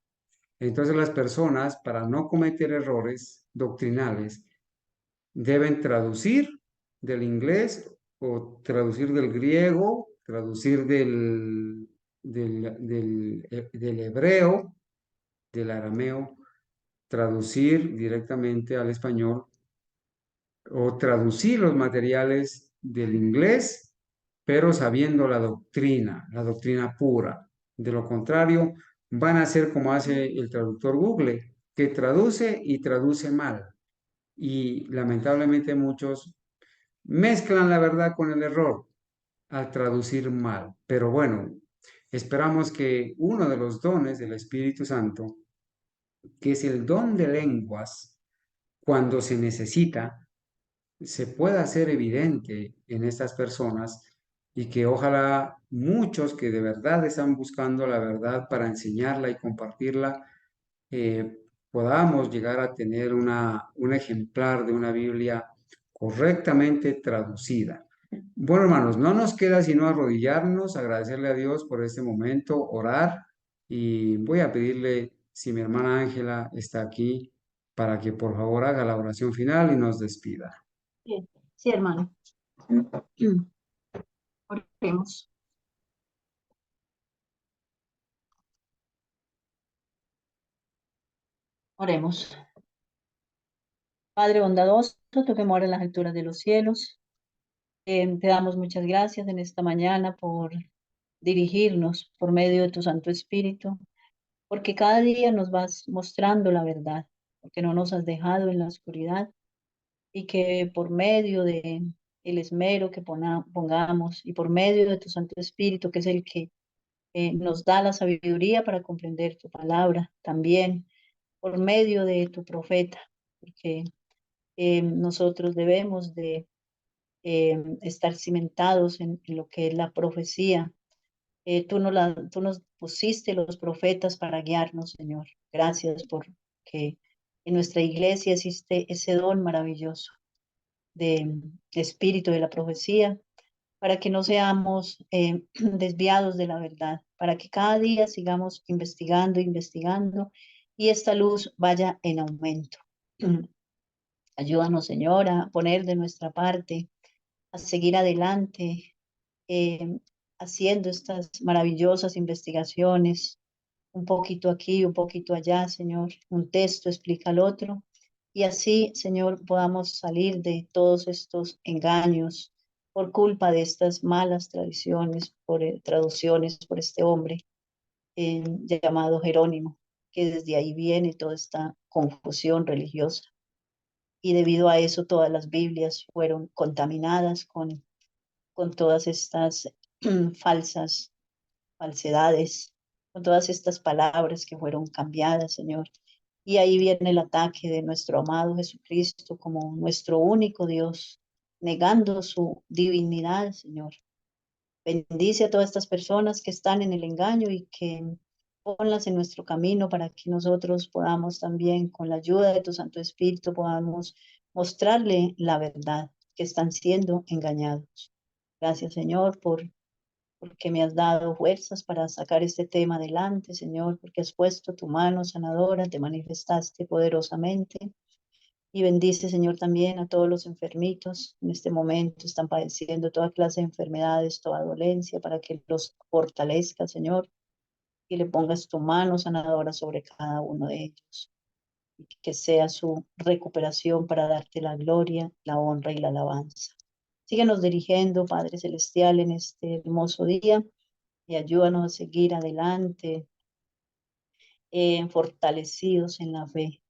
Entonces las personas, para no cometer errores doctrinales, deben traducir del inglés o traducir del griego, traducir del hebreo, del arameo, traducir directamente al español o traducir los materiales del inglés, pero sabiendo la doctrina pura. De lo contrario, van a ser como hace el traductor Google, que traduce y traduce mal. Y lamentablemente muchos mezclan la verdad con el error al traducir mal. Pero bueno, esperamos que uno de los dones del Espíritu Santo, que es el don de lenguas, cuando se necesita, se pueda hacer evidente en estas personas y que ojalá muchos que de verdad están buscando la verdad para enseñarla y compartirla, podamos llegar a tener un ejemplar de una Biblia correctamente traducida. Bueno, hermanos, no nos queda sino arrodillarnos, agradecerle a Dios por este momento, orar y voy a pedirle si mi hermana Ángela está aquí para que por favor haga la oración final y nos despida. Sí, sí, hermano. Oremos. Oremos. Padre bondadoso, tú que moras en las alturas de los cielos, te damos muchas gracias en esta mañana por dirigirnos por medio de tu Santo Espíritu, porque cada día nos vas mostrando la verdad, porque no nos has dejado en la oscuridad y que por medio de el esmero que pongamos y por medio de tu Santo Espíritu, que es el que nos da la sabiduría para comprender tu palabra, también por medio de tu profeta, porque nosotros debemos de estar cimentados en lo que es la profecía. Tú nos pusiste los profetas para guiarnos, Señor. Gracias por que en nuestra iglesia existe ese don maravilloso de espíritu de la profecía, para que no seamos desviados de la verdad, para que cada día sigamos investigando, investigando y esta luz vaya en aumento. Ayúdanos, Señor, a poner de nuestra parte, a seguir adelante, eh, haciendo estas maravillosas investigaciones, un poquito aquí, un poquito allá, Señor, un texto explica al otro, y así, Señor, podamos salir de todos estos engaños, por culpa de estas malas tradiciones, traducciones por este hombre llamado Jerónimo, que desde ahí viene toda esta confusión religiosa. Y debido a eso todas las Biblias fueron contaminadas con todas estas falsedades, con todas estas palabras que fueron cambiadas, Señor. Y ahí viene el ataque de nuestro amado Jesucristo como nuestro único Dios, negando su divinidad, Señor. Bendice a todas estas personas que están en el engaño y que ponlas en nuestro camino para que nosotros podamos también, con la ayuda de tu Santo Espíritu, podamos mostrarle la verdad, que están siendo engañados. Gracias, Señor, porque me has dado fuerzas para sacar este tema adelante, Señor, porque has puesto tu mano sanadora, te manifestaste poderosamente. Y bendice, Señor, también a todos los enfermitos en este momento, están padeciendo toda clase de enfermedades, toda dolencia, para que los fortalezca, Señor, y le pongas tu mano sanadora sobre cada uno de ellos. Y que sea su recuperación para darte la gloria, la honra y la alabanza. Síguenos dirigiendo, Padre Celestial, en este hermoso día y ayúdanos a seguir adelante, fortalecidos en la fe.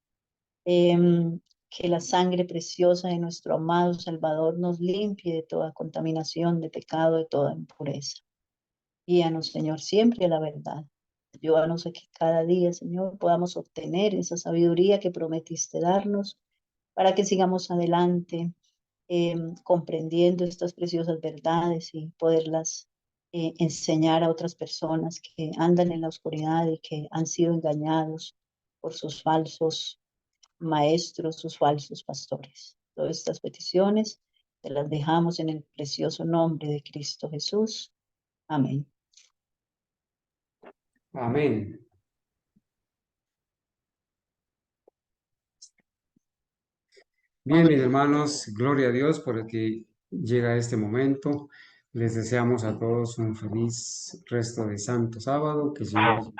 Que la sangre preciosa de nuestro amado Salvador nos limpie de toda contaminación, de pecado, de toda impureza. Guíanos, Señor, siempre a la verdad. Ayúdanos a que cada día, Señor, podamos obtener esa sabiduría que prometiste darnos para que sigamos adelante comprendiendo estas preciosas verdades y poderlas enseñar a otras personas que andan en la oscuridad y que han sido engañados por sus falsos maestros, sus falsos pastores. Todas estas peticiones te las dejamos en el precioso nombre de Cristo Jesús. Amén. Amén. Bien, mis hermanos, gloria a Dios por el que llega este momento. Les deseamos a todos un feliz resto de Santo Sábado. Que el Señor